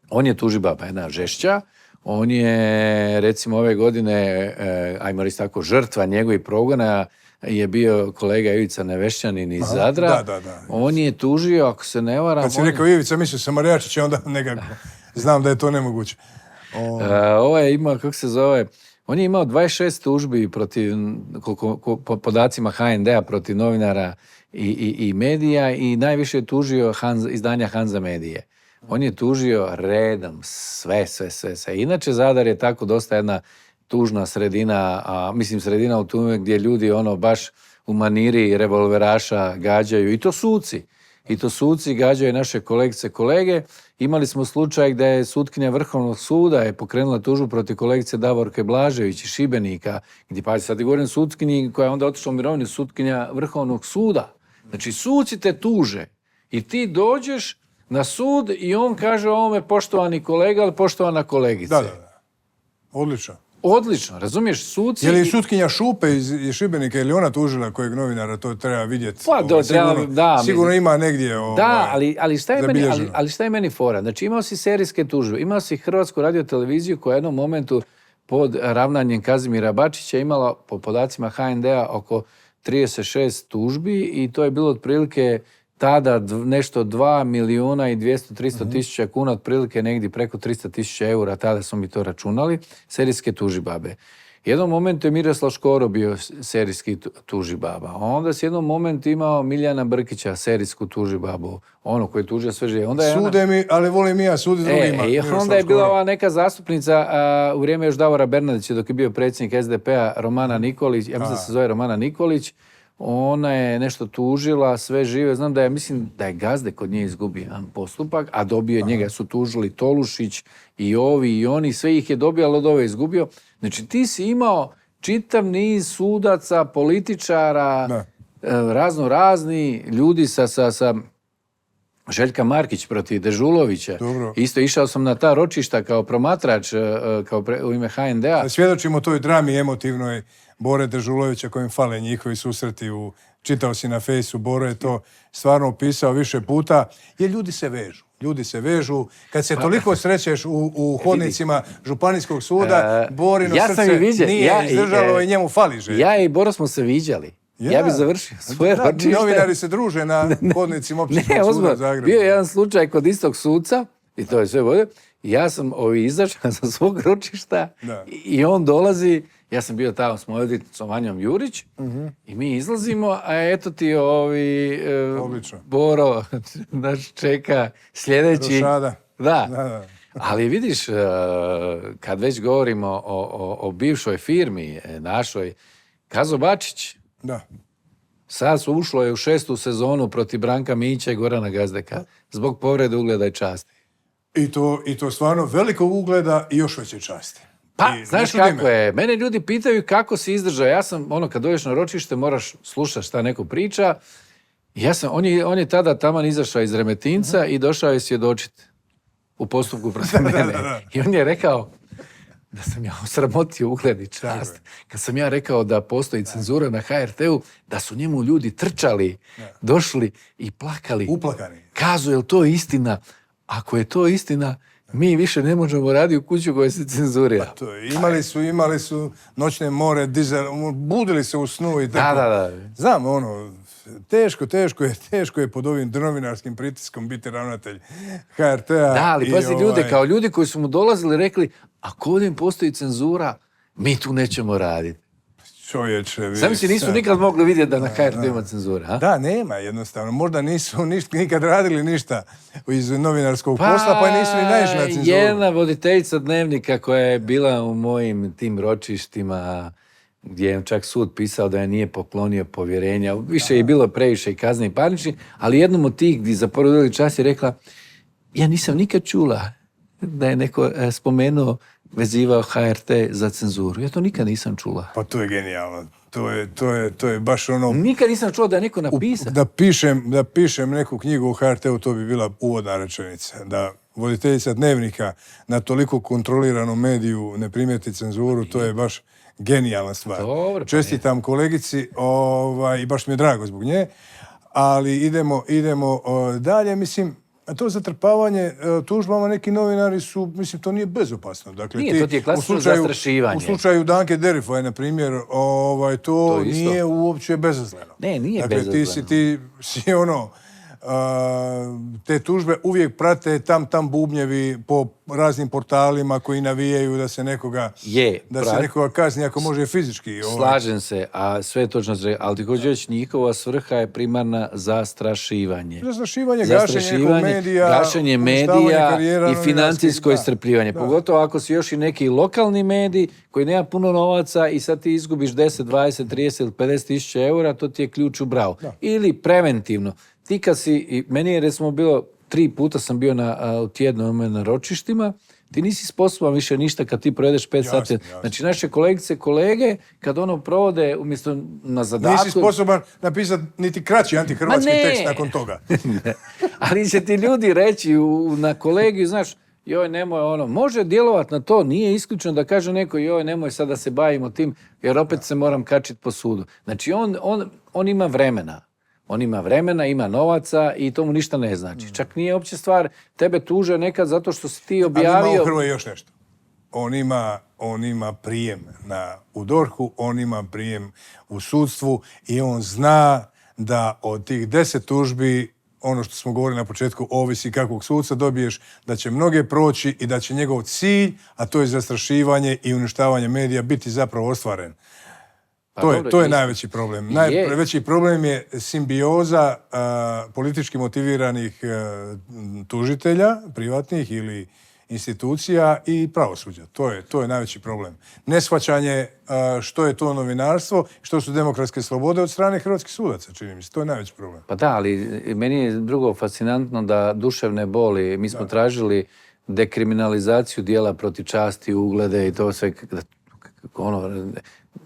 on je tužibaba, jedna žešća, on je recimo ove godine, ajmo reći tako, žrtva njegovih progona je bio kolega Ivica Nevešćanin iz Zadra. Da. On je tužio, ako se ne varam... Kad si rekao Ivica, mislio sam Marijačić, onda nekako znam da je to nemoguće. Ovo je imao, kako se zove... On je imao 26 tužbi protiv, po podacima HND-a, protiv novinara i medija i najviše je tužio izdanja Hanza Medije. On je tužio redom sve. Inače, Zadar je tako dosta jedna tužna sredina, sredina u tome gdje ljudi baš u maniri revolveraša gađaju, i to suci gađaju naše kolegice kolege. Imali smo slučaj da je sutkinja Vrhovnog suda je pokrenula tužbu protiv kolegice Davorke Blažević iz Šibenika, gdje, pa sad govorim sutkinji koja je onda otišla u mirovinu, sutkinja Vrhovnog suda. Znači, suci te tuže i ti dođeš na sud i on kaže ovome poštovani kolega ili poštovana kolegice. Da. Odlično, razumiješ, suci... Je li sutkinja Šupe iz Šibenika ili ona tužila kojeg novinara, to treba vidjeti. Sigurno ima negdje ali šta je meni fora? Znači, imao si serijske tužbe, imao si Hrvatsku radioteleviziju koja je u jednom momentu pod ravnanjem Kazimira Bačića imala, po podacima HND-a, oko 36 tužbi i to je bilo otprilike tada nešto 2 milijuna i 200-300 tisuća kuna, otprilike negdje preko 300 tisuća eura, tada smo mi to računali, serijske tužibabe. Jednom momentu je Miroslav Škoro bio serijski tužibaba. Onda si jednom momentu imao Miljana Brkića, serijsku tužibabu, koji tužio sve žive. Sude mi, ali volim i ja sudi drugima. I onda je bila ova neka zastupnica u vrijeme još Davora Bernardića, dok je bio predsjednik SDP-a, Romana Nikolić, ja mislim da se zove Romana Nikolić, ona je nešto tužila, sve žive. Znam da je Gazde kod nje izgubio jedan postupak, a dobio njega su tužili Tolušić i ovi i oni, sve ih je dobio, ali od ove izgubio. Znači, ti si imao čitav niz sudaca, političara, razni ljudi sa Željka Markić protiv Dežulovića. Dobro. Isto išao sam na ta ročišta kao promatrač u ime HND-a. Svjedočimo toj drami emotivnoj Bore Dežulovića kojim fale njihovi susreti. Čitao si na fejsu, Boro je to stvarno opisao više puta. Jer ljudi se vežu. Kad se toliko srećeš u hodnicima Županijskog suda, Borino srce nije izdržalo i njemu fali želje. Ja i Boro smo se viđali. Ja bih završio svoje ročište. Novinari se druže na hodnicima Općinskog suda u Zagrebu. Bio je jedan slučaj kod istog suca, i to je sve bolje, ja sam izašao sa svog ročišta i on dolazi, ja sam bio tamo s mojom odvjetnicom Vanjom Jurić i mi izlazimo, a eto ti Boro naš čeka sljedeći. Rošada. Da. Ali vidiš, kad već govorimo o bivšoj firmi našoj, Kazo Bačić, sad su ušlo je u 6. sezonu protiv Branka Mića i Gorana Gazdeka zbog povrede ugleda i časti. I to stvarno velikog ugleda i još veće časti. Pa, znaš kako je, mene ljudi pitaju kako si izdržao. Ja sam, kad dođeš na ročište, moraš slušati šta neko priča. On je tada taman izašao iz Remetinca i došao je svjedočiti u postupku protiv mene. I on je rekao, da sam ja osramotio ugled i čast. Kad sam ja rekao da postoji cenzura na HRT-u, da su njemu ljudi trčali, došli i plakali. Uplakani. Kazu, je li to istina? Ako je to istina, mi više ne možemo raditi u kuću koja se cenzurira. Pa to je. Imali su noćne more, budili se u snu i tako. Da. Znam, teško je pod ovim novinarskim pritiskom biti ravnatelj HRT-a. Da, ali pazi ljude, kao ljudi koji su mu dolazili rekli, ako ovdje postoji cenzura, mi tu nećemo raditi. Čovječe, vidi. Sami si nisu nikad mogli vidjeti da na HRT ima cenzura, a? Da, nema jednostavno. Možda nisu nikad radili ništa iz novinarskog posla, pa nisu ni naišli na cenzuru. Jedna voditeljica Dnevnika koja je bila u mojim tim ročištima, gdje je čak sud pisao da je nije poklonio povjerenja. Više je bilo previše i kazne i parnični, ali jednom od tih gdje za prvi čas je rekla, ja nisam nikad čula da je neko spomenuo, vezivao HRT za cenzuru. Ja to nikad nisam čula. Pa to je genijalno. To je baš ono... Nikad nisam čuo da je neko napisao. Da pišem neku knjigu o HRT-u, to bi bila uvodna rečenica. Da voditeljica Dnevnika na toliko kontroliranom mediju ne primijeti cenzuru, to je baš genijalna stvar. Dobro, čestitam kolegici i baš mi je drago zbog nje. Ali idemo dalje, mislim, a to zatrpavanje tužbama neki novinari su, mislim, to nije bezopasno. Dakle, nije, to ti je klasično zastrašivanje. U slučaju Danke Derifaj, na primjer, to nije uopće bezazleno. Ne, nije dakle, bezazleno. Ti si te tužbe uvijek prate tam bubnjevi po raznim portalima koji navijaju da se nekoga kazni ako može fizički. Slažem se, a sve je točno, ali ti hoćeš reći, njihova svrha je primarna zastrašivanje. Gašenje medija i financijsko iscrpljivanje. Pogotovo ako si još i neki lokalni medij koji nema puno novaca i sad ti izgubiš 10, 20, 30 ili 50 tisuća eura, to ti je ključ u bravu. Ili preventivno. Ti kad si, meni je recimo bilo 3 puta sam bio u tjednu na ročištima, ti nisi sposoban više ništa kad ti provedeš 5 sati. Znači naše kolegice, kolege, kad provode umjesto na zadatku... Nisi sposoban napisati niti kraći antihrvatski tekst nakon toga. Ali će ti ljudi reći na kolegiju, znaš, joj nemoj može djelovati na to, nije isključeno da kaže neko joj nemoj sad da se bavimo tim, jer opet se moram kačiti po sudu. Znači on ima vremena. On ima vremena, ima novaca i to mu ništa ne znači. Čak nije opće stvar, tebe tuže nekad zato što si ti objavio... Ali ima u Hrvatskoj još nešto. On ima prijem u DORH-u, on ima prijem u sudstvu i on zna da od tih 10 tužbi, ono što smo govorili na početku, ovisi kakvog suca dobiješ, da će mnoge proći i da će njegov cilj, a to je zastrašivanje i uništavanje medija, biti zapravo ostvaren. To je najveći problem. Najveći problem je simbioza politički motiviranih tužitelja, privatnih ili institucija i pravosuđa. To je najveći problem. Neshvaćanje što je to novinarstvo, što su demokratske slobode od strane hrvatskih sudaca, čini mi se. To je najveći problem. Pa da, ali meni je drugo fascinantno da duševne boli, mi smo tražili dekriminalizaciju dijela protiv časti, uglede i to sve,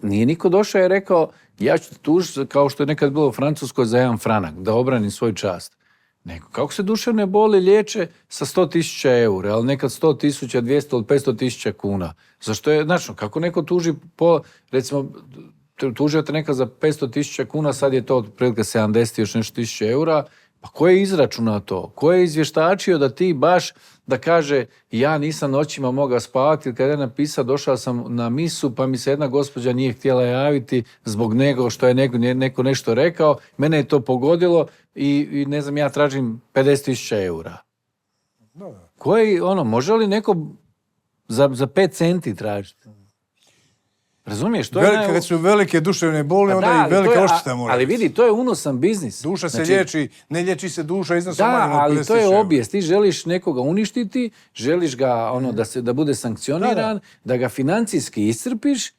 nije niko došao i rekao ja ću te tužiti kao što je nekad bilo u Francuskoj za 1 franak, da obranim svoju čast. Nego, kako se duševne boli liječe sa 100.000 eura, ali nekad 100.000, 200 ili 500.000 kuna. Zašto je, znači, kako neko tuži recimo, tužio te nekad za 500.000 kuna, sad je to otprilike 70 još nešto tisuća eura, pa ko je izračunao to? Ko je izvještačio da ti baš, da kaže, ja nisam noćima mogao spavati, ili kada je napisao, došao sam na misu, pa mi se jedna gospođa nije htjela javiti zbog nego što je neko nešto rekao, mene je to pogodilo i ne znam, ja tražim 50.000 eura. Koji, može li neko za 5 centi tražiti? Razumiješ? Kad su velike duševne boli, onda i velika odšteta mora. Ali vidi, to je unosan biznis. Duša se liječi, ne liječi se duša iznosom manjim od 50.000 eura. Da, ali to je obijest. Ti želiš nekoga uništiti, želiš ga da bude sankcioniran, da ga financijski iscrpiš,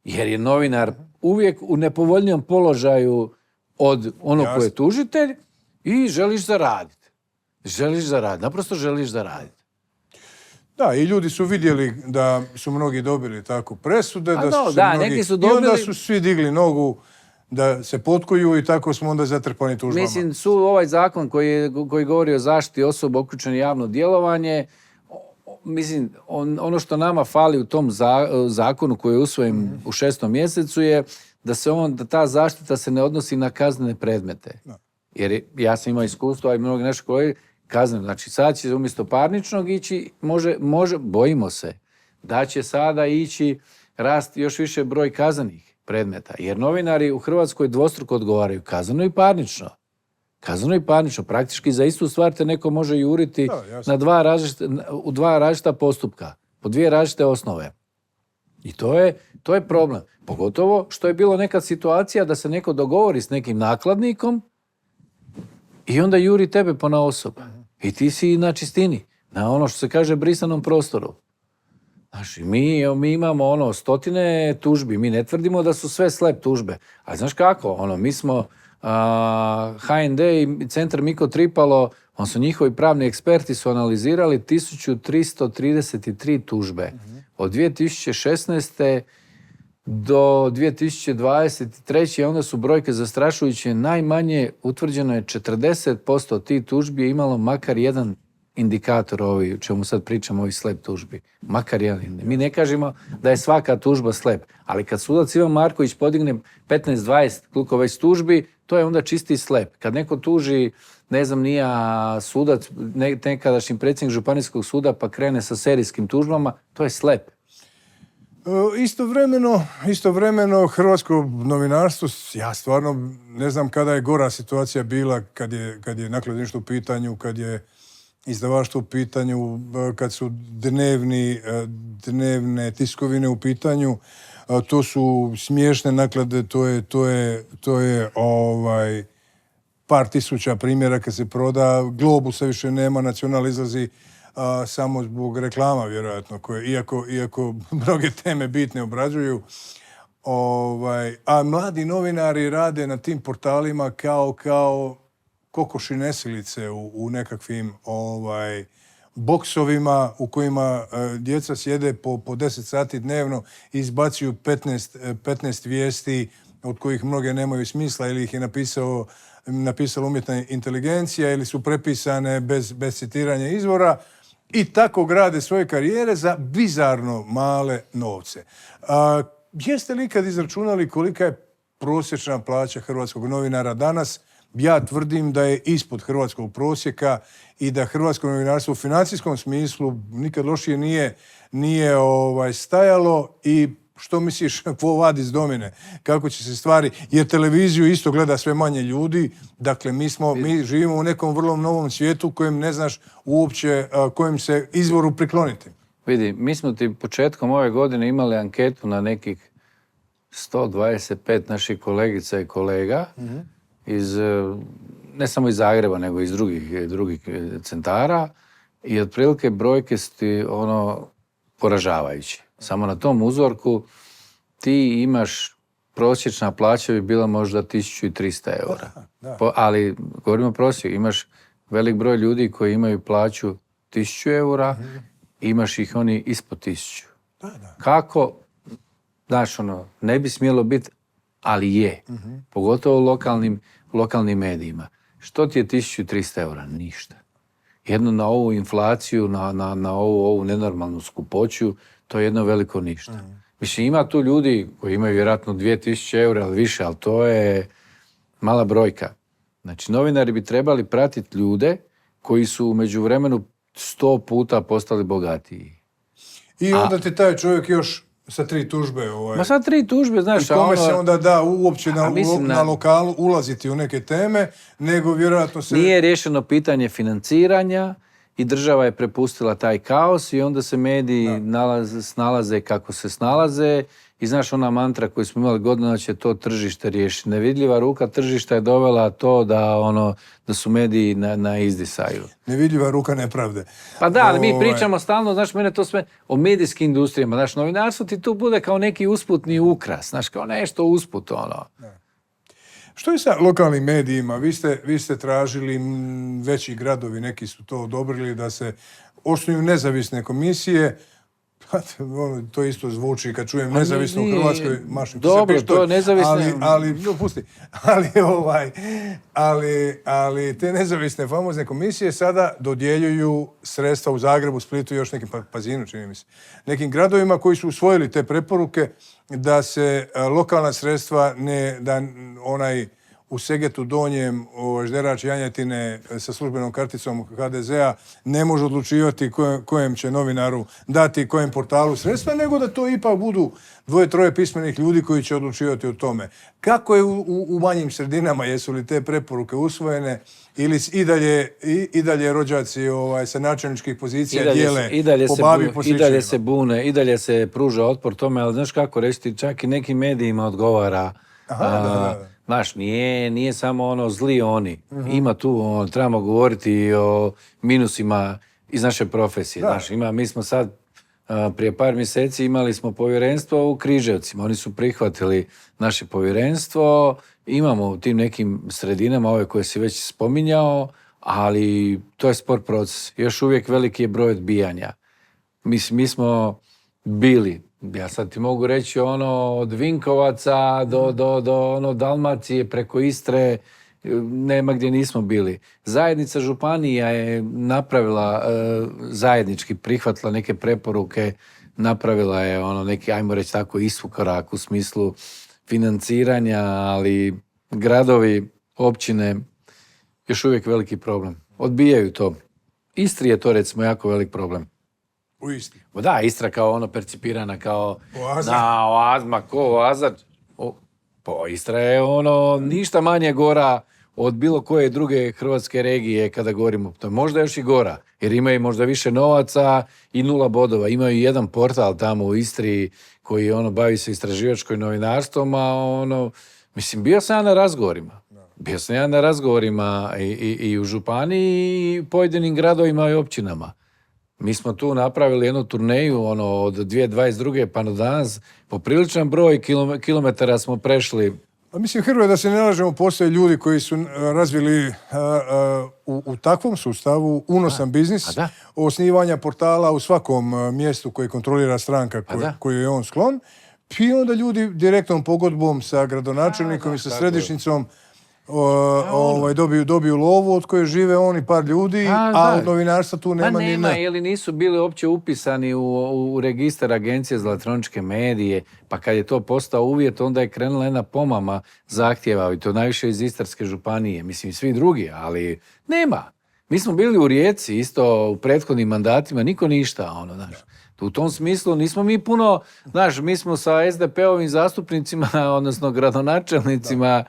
jer je novinar uvijek u nepovoljnijem položaju od onog koji je tužitelj i želiš zaraditi. Naprosto želiš zaraditi. Da, i ljudi su vidjeli da su mnogi dobili tako presude, neki su dobili... i onda su svi digli nogu da se potkuju i tako smo onda zatrpani tužbama. Mislim, ovaj zakon koji govori o zaštiti osoba uključenih u javno djelovanje, mislim, ono što nama fali u tom zakonu koji je usvojen u 6. mjesecu je da ta zaštita se ne odnosi na kaznene predmete. Jer ja sam imao iskustvo, a i mnogi naši kolege, kazneno. Znači, sad će umjesto parničnog ići, bojimo se, da će sada ići rast još više broj kaznenih predmeta. Jer novinari u Hrvatskoj dvostruko odgovaraju kazneno i parnično. Kazneno i parnično. Praktički za istu stvar te neko može juriti u 2 različita postupka, po 2 različite osnove. I to je problem. Pogotovo što je bilo nekad situacija da se neko dogovori s nekim nakladnikom i onda juri tebe ponaosob. I ti si na čistini, na ono što se kaže brisanom prostoru. Znači, mi imamo stotine tužbi, mi ne tvrdimo da su sve slep tužbe. Ali znaš kako, mi smo HND i Centar Miko Tripalo, su njihovi pravni eksperti su analizirali 1333 tužbe. Od 2016. do 2023. onda su brojke zastrašujuće. Najmanje utvrđeno je 40% tih tužbi je imalo makar jedan indikator o čemu sad pričamo, ovih slep tužbi. Makar jedan. Mi ne kažemo da je svaka tužba slep, ali kad sudac Ivan Marković podigne 15-20 koliko već tužbi, to je onda čisti slep. Kad neko tuži, ne znam, nija sudac, nekadašnji predsjednik županijskog suda pa krene sa serijskim tužbama, to je slep. Istovremeno hrvatsko novinarstvo, ja stvarno ne znam kada je gora situacija bila, kad je nakladništvo u pitanju, kad je izdavaštvo u pitanju, kad su dnevne tiskovine u pitanju. To su smiješne naklade, to je par tisuća primjera kad se proda. Globusa više nema, Nacional izlazi samo zbog reklama, vjerojatno, koje, iako mnoge teme bitne obrađuju. A mladi novinari rade na tim portalima kao kokoši nesilice u nekakvim boksovima u kojima djeca sjede po 10 sati dnevno i izbacuju 15 vijesti od kojih mnoge nemaju smisla ili ih je napisala umjetna inteligencija ili su prepisane bez citiranja izvora i tako grade svoje karijere za bizarno male novce. Jeste li ikad izračunali kolika je prosječna plaća hrvatskog novinara danas? Ja tvrdim da je ispod hrvatskog prosjeka i da hrvatsko novinarstvo u financijskom smislu nikad lošije nije stajalo. I što misliš, quo vadis domine, kako će se stvari, jer televiziju isto gleda sve manje ljudi, dakle mi živimo u nekom vrlo novom svijetu kojem ne znaš uopće kojem se izvoru prikloniti. Vidi, mi smo ti početkom ove godine imali anketu na nekih 125 naših kolegica i kolega, ne samo iz Zagreba, nego iz drugih centara i otprilike brojke su ti poražavajuće. Samo na tom uzorku ti imaš, prosječna plaća bi bila možda 1300 eura. Ali, govorimo o prosjeku, imaš velik broj ljudi koji imaju plaću 1000 eura, imaš ih oni ispod 1000. Kako? Znaš, ne bi smjelo biti, ali je. Pogotovo u lokalnim medijima. Što ti je 1300 eura? Ništa. Jedno na ovu inflaciju, na ovu nenormalnu skupoću, to je jedno veliko ništa. Mislim, ima tu ljudi koji imaju vjerojatno 2000 eura ili više, ali to je mala brojka. Znači, novinari bi trebali pratiti ljude koji su u međuvremenu 100 puta postali bogatiji. I onda ti taj čovjek još sa 3 tužbe. Ma sa 3 tužbe, znaš. I kome se onda da uopće na lokalu ulaziti u neke teme, nego vjerojatno se... Nije riješeno pitanje financiranja i država je prepustila taj kaos i onda se mediji snalaze kako se snalaze. I znaš, ona mantra koju smo imali godina će to tržište riješiti. Nevidljiva ruka tržišta je dovela to da su mediji na izdisaju. Nevidljiva ruka nepravde. Pa da, ali mi pričamo stalno, znaš, mene to sve o medijskim industrijama. Znaš, novinarstvo ti tu bude kao neki usputni ukras. Znaš, kao nešto usput, Što je sa lokalnim medijima? Vi ste tražili, veći gradovi, neki su to odobrili, da se osnuju nezavisne komisije. To isto zvuči kad čujem nezavisno u Hrvatskoj, mašim ti se Dobro, pištolj, to je nezavisno. pusti. Ali te nezavisne famozne komisije sada dodjeljuju sredstva u Zagrebu, Splitu i još nekim, Pazinu čini mi se, nekim gradovima koji su usvojili te preporuke da se lokalna sredstva da onaj u Segetu Donjem, žderač janjetine sa službenom karticom HDZ-a ne može odlučivati kojem će novinaru dati, kojem portalu sredstva, nego da to ipak budu 2-3 pismenih ljudi koji će odlučivati o tome. Kako je u manjim sredinama, jesu li te preporuke usvojene ili i dalje rođaci sa načelničkih pozicija dijele po babi i po sličnima? I dalje se bune, i dalje se pruža otpor tome, ali znaš kako reći, čak i nekim medijima odgovara. Znaš, nije samo zli oni. Ima tu, trebamo govoriti i o minusima iz naše profesije. Znaš, mi smo sad, prije par mjeseci imali smo povjerenstvo u Križevcima. Oni su prihvatili naše povjerenstvo. Imamo u tim nekim sredinama, ove koje si već spominjao, ali to je spor proces. Još uvijek veliki je broj odbijanja. Mi smo bili, ja sad ti mogu reći od Vinkovaca do Dalmacije preko Istre, nema gdje nismo bili. Zajednica županija je napravila, zajednički prihvatila neke preporuke, napravila je neki, ajmo reći tako, iskorak u smislu financiranja, ali gradovi, općine, još uvijek veliki problem. Odbijaju to. Istri je to recimo jako velik problem. U Istri. Da, Istra kao percipirana kao oaza. Istra je ništa manje gora od bilo koje druge hrvatske regije kada govorimo. To je možda još i gora, jer imaju možda više novaca i 0 bodova. Imaju jedan portal tamo u Istri koji bavi se istraživačkim novinarstvom, a bio sam ja na razgovorima. Bio sam ja na razgovorima i u županiji i pojedinim gradovima i općinama. Mi smo tu napravili jednu turneju od 2022. pa do danas. Popriličan broj kilometara smo prešli. Mislim, Hrvoje, da se ne lažemo, postoje ljudi koji su razvili u takvom sustavu unosan biznis osnivanja portala u svom mjestu koji kontrolira stranka koju je on sklon. I onda ljudi direktnom pogodbom sa gradonačelnikom i sa središnjicom dobiju lovu od koje žive oni par ljudi, a od novinarstva tu nema ni ne. Ili nisu bili uopće upisani u registar Agencije za elektroničke medije, pa kad je to postao uvjet, onda je krenula jedna pomama zahtjeva, i to najviše iz Istarske županije, mislim i svi drugi, ali nema. Mi smo bili u Rijeci isto u prethodnim mandatima, niko ništa, U tom smislu nismo mi puno, mi smo sa SDP-ovim zastupnicima, odnosno gradonačelnicima,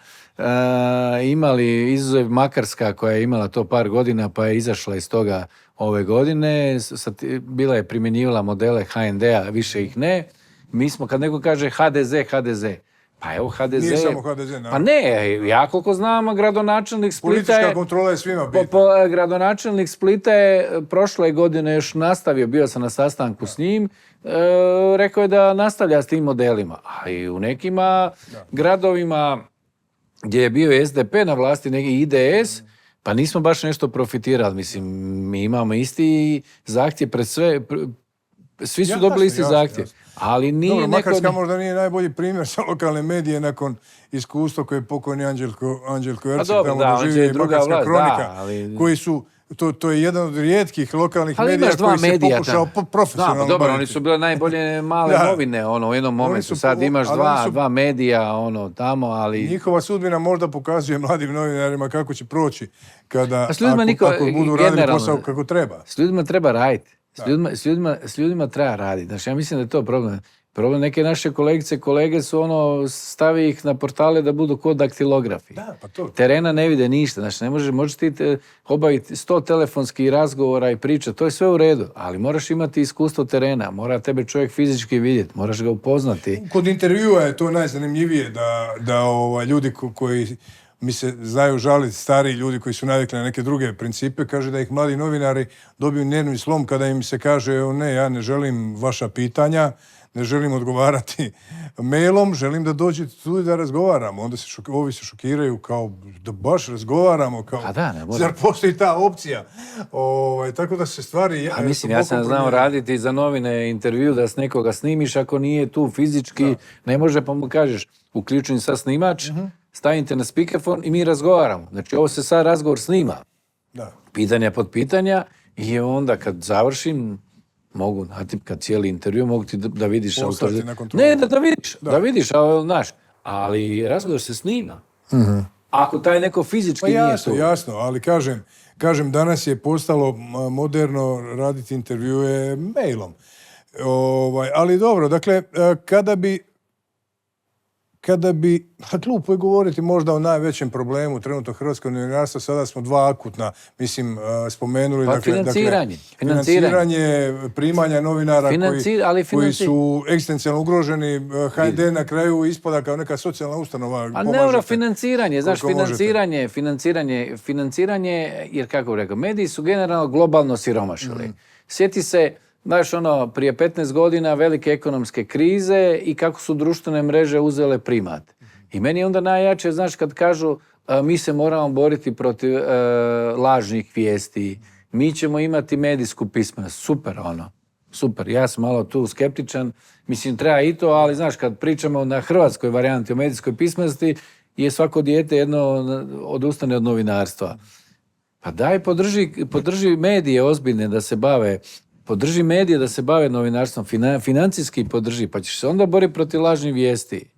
imali izuzev Makarska koja je imala to par godina pa je izašla iz toga ove godine. Bila je primjenjivala modele HND-a, više ih ne. Mi smo, kad neko kaže HDZ, pa evo HDZ... Nije samo HDZ, naravno. Pa ne, ja koliko znam, gradonačelnik Splita je... Politička kontrola je svima bitna. Gradonačelnik Splita je prošle godine još nastavio, bio sam na sastanku s njim, rekao je da nastavlja s tim modelima. A i u nekima gradovima gdje je bio SDP na vlasti, neki IDS, pa nismo baš nešto profitirali. Mislim, mi imamo isti zahtjev pred sve, svi su dobili isti zahtjev. Ali nije dobro, Makarska možda nije najbolji primjer sa lokalne medije nakon iskustva koje je pokojni Anđelko Ercik tamo doživio i Makarska kronika, koji su, to je jedan od rijetkih lokalnih medija koji se pokušao profesionalno dobro, oni su bile najbolje male novine u jednom momentu. Sad imaš dva medija tamo, ali... Njihova sudbina možda pokazuje mladim novinarima kako će proći ako budu radili posao kako treba. S ljudima treba raditi. S ljudima treba raditi. Znači, ja mislim da je to problem. Problem neke naše kolegice i kolege su stavi ih na portale da budu kod daktilografi. Da, pa to. Terena ne vide ništa. Znači, možeš ti obaviti 100 telefonskih razgovora i priča. To je sve u redu. Ali moraš imati iskustvo terena. Mora tebe čovjek fizički vidjeti. Moraš ga upoznati. Kod intervjua je to najzanimljivije da ljudi koji mi se znaju žaliti, stari ljudi koji su navikli na neke druge principe, kaže da ih mladi novinari dobiju nervni slom kada im se kaže ne, ja ne želim vaša pitanja, ne želim odgovarati mailom, želim da dođe tu i da razgovaramo. Onda ovi se šokiraju kao da baš razgovaramo, kao zar postoji ta opcija? Tako da se stvari... A mislim, ja sam znao raditi za novine intervju da s nekoga snimiš, ako nije tu fizički, ne može, pa mu kažeš uključujem sad snimač, stavite na speakerphone i mi razgovaramo. Znači, ovo se sad razgovor snima. Da. Pitanja pod pitanja i onda kad završim, mogu natipkat cijeli intervju, mogu ti da vidiš autoritet. Ne, da vidiš, ali razgovor se snima. Ako taj neko fizički nije tu. Jasno, ali kažem, danas je postalo moderno raditi intervjue mailom. Ali dobro, dakle, kada bi, glupo je govoriti možda o najvećem problemu trenutno hrvatskog novinarstva, sada smo dva akutna, mislim, spomenuli. Pa financiranje, primanja novinara koji su egzistencijalno ugroženi, HND na kraju ispada kao neka socijalna ustanova. A ne financiranje, znaš, financiranje, jer kako bih rekao, mediji su generalno globalno siromašili. Sjeti se, znaš, prije 15 godina velike ekonomske krize i kako su društvene mreže uzele primat. I meni je onda najjače, znaš, kad kažu mi se moramo boriti protiv lažnih vijesti, mi ćemo imati medijsku pismenost. Super. Ja sam malo tu skeptičan, mislim, treba i to, ali znaš, kad pričamo na hrvatskoj varijanti o medijskoj pismenosti, je svako dijete jedno odustane od novinarstva. Pa daj, podrži medije ozbiljne da se bave. Podrži medije da se bave novinarstvom, financijski podrži, pa ćeš se onda boriti protiv lažnih vijesti.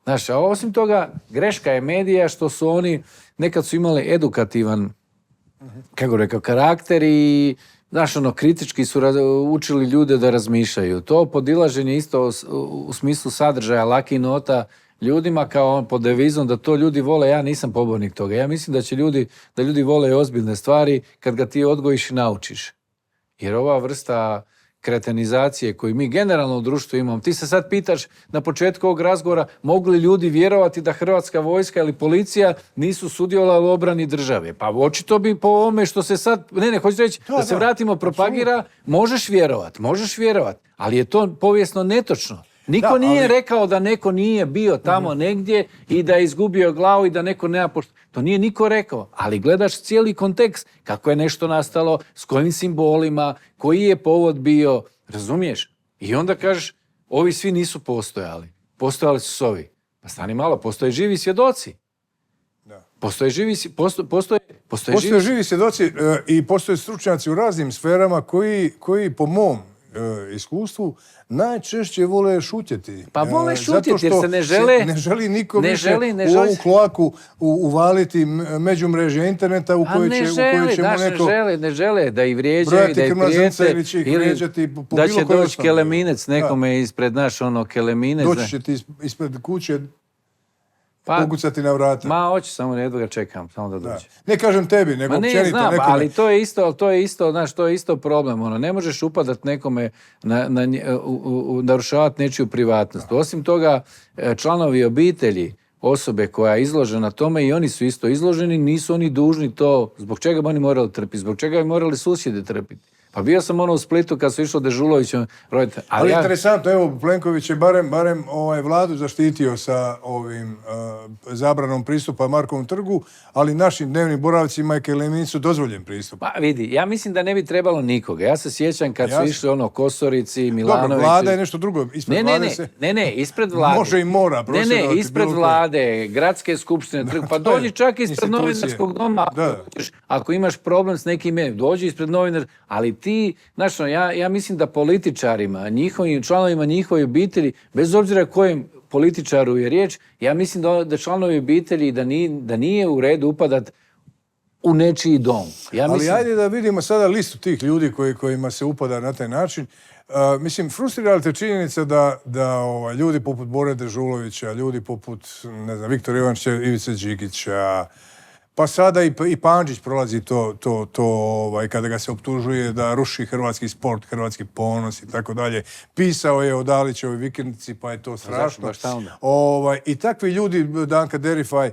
Znaš, a osim toga, greška je medija što su oni, nekad su imali edukativan, kako rekao, karakter i, znaš, kritički su učili ljude da razmišljaju. To podilaženje isto u smislu sadržaja, laki nota ljudima kao pod devizom da to ljudi vole, ja nisam pobornik toga. Ja mislim da ljudi vole ozbiljne stvari kad ga ti odgojiš i naučiš. Jer ova vrsta kretenizacije koju mi generalno u društvu imamo, ti se sad pitaš na početku ovog razgovora mogu li ljudi vjerovati da Hrvatska vojska ili policija nisu sudjelovali u obrani države. Pa očito bi po ovome što se sad, hoću reći da se vratimo propagira, možeš vjerovat, ali je to povijesno netočno. Niko nije rekao da neko nije bio tamo negdje i da je izgubio glavu i da neko nema To nije niko rekao, ali gledaš cijeli kontekst, kako je nešto nastalo, s kojim simbolima, koji je povod bio, razumiješ? I onda kažeš, ovi svi nisu postojali. Postojali su ovi. Pa stani malo, postoje živi svjedoci. Postoje živi svjedoci i postoje stručnjaci u raznim sferama koji po mom iskustvu najčešće vole šutjeti. Pa vole šutjeti jer se ne žele... Ne želi niko više u ovu kloaku uvaliti međumrežje interneta u kojoj ćemo neko... Ne žele da i vrijeđaju, da i prijete, ili da će doći Keleminec nekome ispred Keleminec. Doći će ti ispred kuće pokucati na vrata. Hoću, samo jedva ga čekam, samo da dođe. Ne kažem tebi, nego općenito nekome. Znam, ali to je isto problem. Ne možeš upadat nekome, narušavati nečiju privatnost. Osim toga, članovi obitelji, osobe koja je izložena tome i oni su isto izloženi, nisu oni dužni to, zbog čega bi oni morali trpiti, zbog čega bi morali susjede trpiti. Pa bio sam u Splitu kad su išlo Dežulovićem roditelj. Ali interesantno, evo, Plenković je barem vladu zaštitio sa ovim zabranom pristupa Markovom trgu, ali našim dnevnim boravcima je Keleminicu dozvoljen pristup. Pa vidi, ja mislim da ne bi trebalo nikoga. Ja se sjećam kad su išli Kosorici, Milanović... Dobro, vlada je nešto drugo. Ispred vlade. Može i mora prosvjedovati. Ispred vlade, gradske skupštine, pa dođi čak ispred novinarskog doma. Ako imaš problem s nekim, dođi ispred novinar, ali ti, znaš, ja mislim da političarima, njihovim članovima njihove obitelji, bez obzira kojem političaru je riječ, ja mislim da članovi obitelji da nije u redu upadat u nečiji dom. Ali ajde da vidimo sada listu tih ljudi kojima se upada na taj način. Mislim, frustrirala te činjenica da ljudi poput Bore Dežulovića, ljudi poput, ne znam, Viktora Ivančića, Ivice Đikića, pa sada i Pandžić prolazi to kada ga se optužuje da ruši hrvatski sport, hrvatski ponos i tako dalje. Pisao je o Dalićevoj vikendici, pa je to strašno. I takvi ljudi, Danka Derifaj,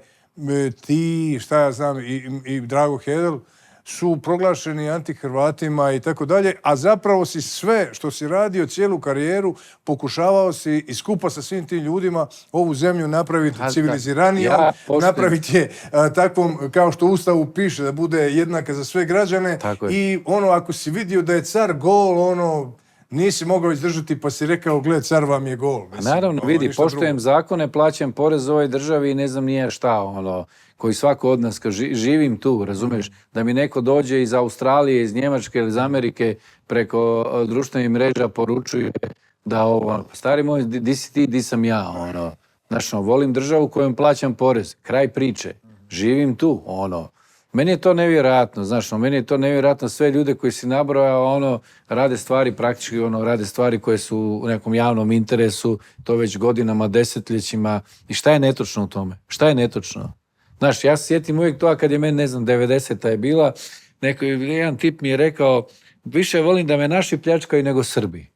ti, šta ja znam, i Drago Hedel, su proglašeni antihrvatima i tako dalje, a zapravo si sve što si radio cijelu karijeru pokušavao si i skupa sa svim tim ljudima ovu zemlju napraviti civiliziranijom, napraviti je takvom kao što u Ustavu piše da bude jednaka za sve građane i ono ako si vidio da je car gol, ono nisi mogao izdržati pa si rekao, gled, car vam je gol. Mislim, naravno, vidi, poštujem zakone, plaćam porez ovoj državi i ne znam nije šta, koji svako od nas, živim tu, razumiješ, da mi neko dođe iz Australije, iz Njemačke ili iz Amerike preko društvenih mreža poručuje da stari moj, di si ti, di sam ja, znaš, volim državu kojom plaćam porez, kraj priče, živim tu, Meni je to nevjerojatno, znaš, meni je to nevjerojatno, sve ljude koji si nabrojao, rade stvari praktički, rade stvari koje su u nekom javnom interesu, to već godinama, desetljećima. I šta je netočno u tome? Šta je netočno? Znaš, ja se sjetim uvijek to, kad je meni, ne znam, 90-ta je bila, jedan tip mi je rekao, više volim da me naši pljačkaju nego Srbi.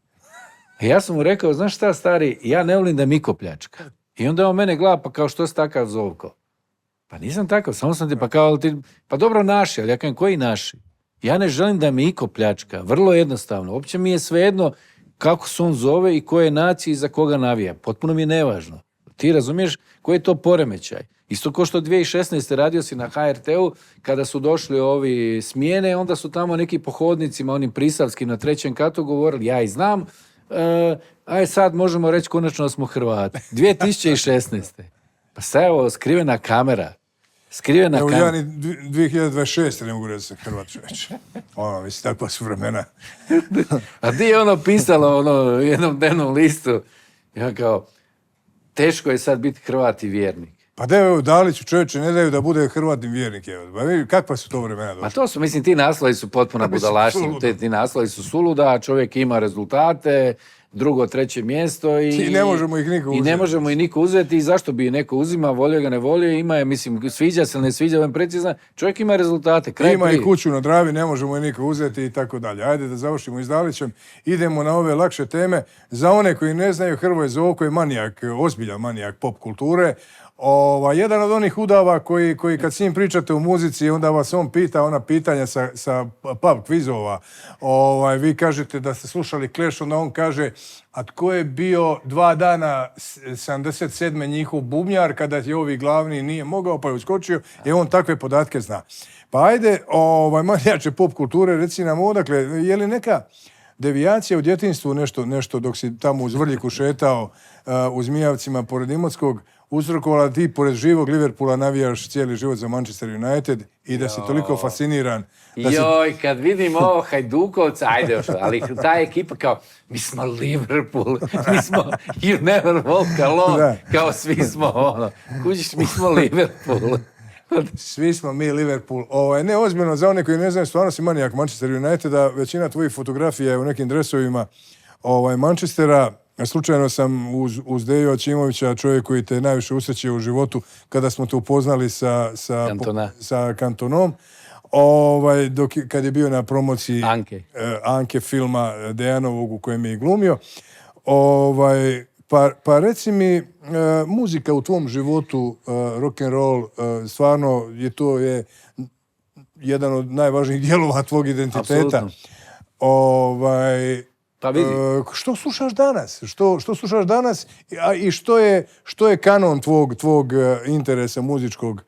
I ja sam mu rekao, znaš šta, stari, ja ne volim da Miko pljačka. I onda on mene gleda, pa kao što si takav Zovko? Pa nisam takav, samo sam ti pa kao ti, pa dobro naši, ali ja kažem koji naši? Ja ne želim da me iko pljačka, vrlo jednostavno. Uopće mi je svejedno kako se on zove i koje nacije i za koga navija. Potpuno mi je nevažno. Ti razumiješ koji je to poremećaj? Isto kao što 2016. radio si na HRT-u, kada su došli ovi smjene, onda su tamo neki po hodnicima, onim prisavskim na 3. katu govorili, ja i znam, aj sad možemo reći konačno da smo Hrvati. 2016. Pa sad evo, skrivena kamera. Evo ja ni 2026. ne mogu reći se Hrvat čovječe. Mislim, takva su vremena. A di je pisalo u jednom dnevnom listu? Ja kao, teško je sad biti Hrvat i vjernik. Pa da evo, Daliću čovječe, ne daju da bude Hrvat i vjernik. Kakva su to vremena došla? Pa to su, mislim, ti naslovi su potpuno budalaštine. Ti naslovi su suluda, čovjek ima rezultate, 2., 3. mjesto i ne možemo ih niko uzeti. I ne možemo ih niko uzeti i zašto bi neko uzima, volio ga, ne volio, ima je, mislim, sviđa se ili ne sviđa, vam precizno, čovjek ima rezultate. Ima i kuću na Dravi, ne možemo je niko uzeti i tako dalje. Ajde da završimo s Dalićem, idemo na ove lakše teme. Za one koji ne znaju, Hrvoje Zovko je manijak, ozbiljan manijak pop kulture. Jedan od onih udava koji kad s njim pričate u muzici, onda vas on pita ona pitanja sa pub kvizova. Vi kažete da ste slušali Clash, onda on kaže, a tko je bio 2 dana 77. njihov bubnjar kada je ovi glavni nije mogao pa je uskočio i on takve podatke zna. Pa ajde, manijače pop kulture, reci nam odakle, je li neka devijacija u djetinjstvu nešto dok si tamo uz Vrljiku šetao u Zmijavcima pored Imotskog, uzrokovala ti pored živog Liverpoola navijaš cijeli život za Manchester United i da si toliko fasciniran. Kad vidim ovo Hajdukovca, ajde još, ali ta ekipa kao, mi smo Liverpool, mi smo You Never Walk Alone, kao svi smo kužiš, mi smo Liverpool. Svi smo mi Liverpool. Ne, ozbiljno, za one koji ne znaju, stvarno si manijak Manchester Uniteda, većina tvojih fotografija je u nekim dresovima Manchestera. Slučajno sam uz Deju Ačimovića, čovjek koji te najviše usrećio u životu, kada smo te upoznali sa Kantonom, kad je bio na promociji Anke filma Dejanovog u kojem je i glumio. Pa reci mi, muzika u tvom životu, rock'n'roll, stvarno to je jedan od najvažnijih dijelova tvog identiteta. Pa vidi. Što slušaš danas? Što slušaš danas i što je kanon tvog interesa muzičkog?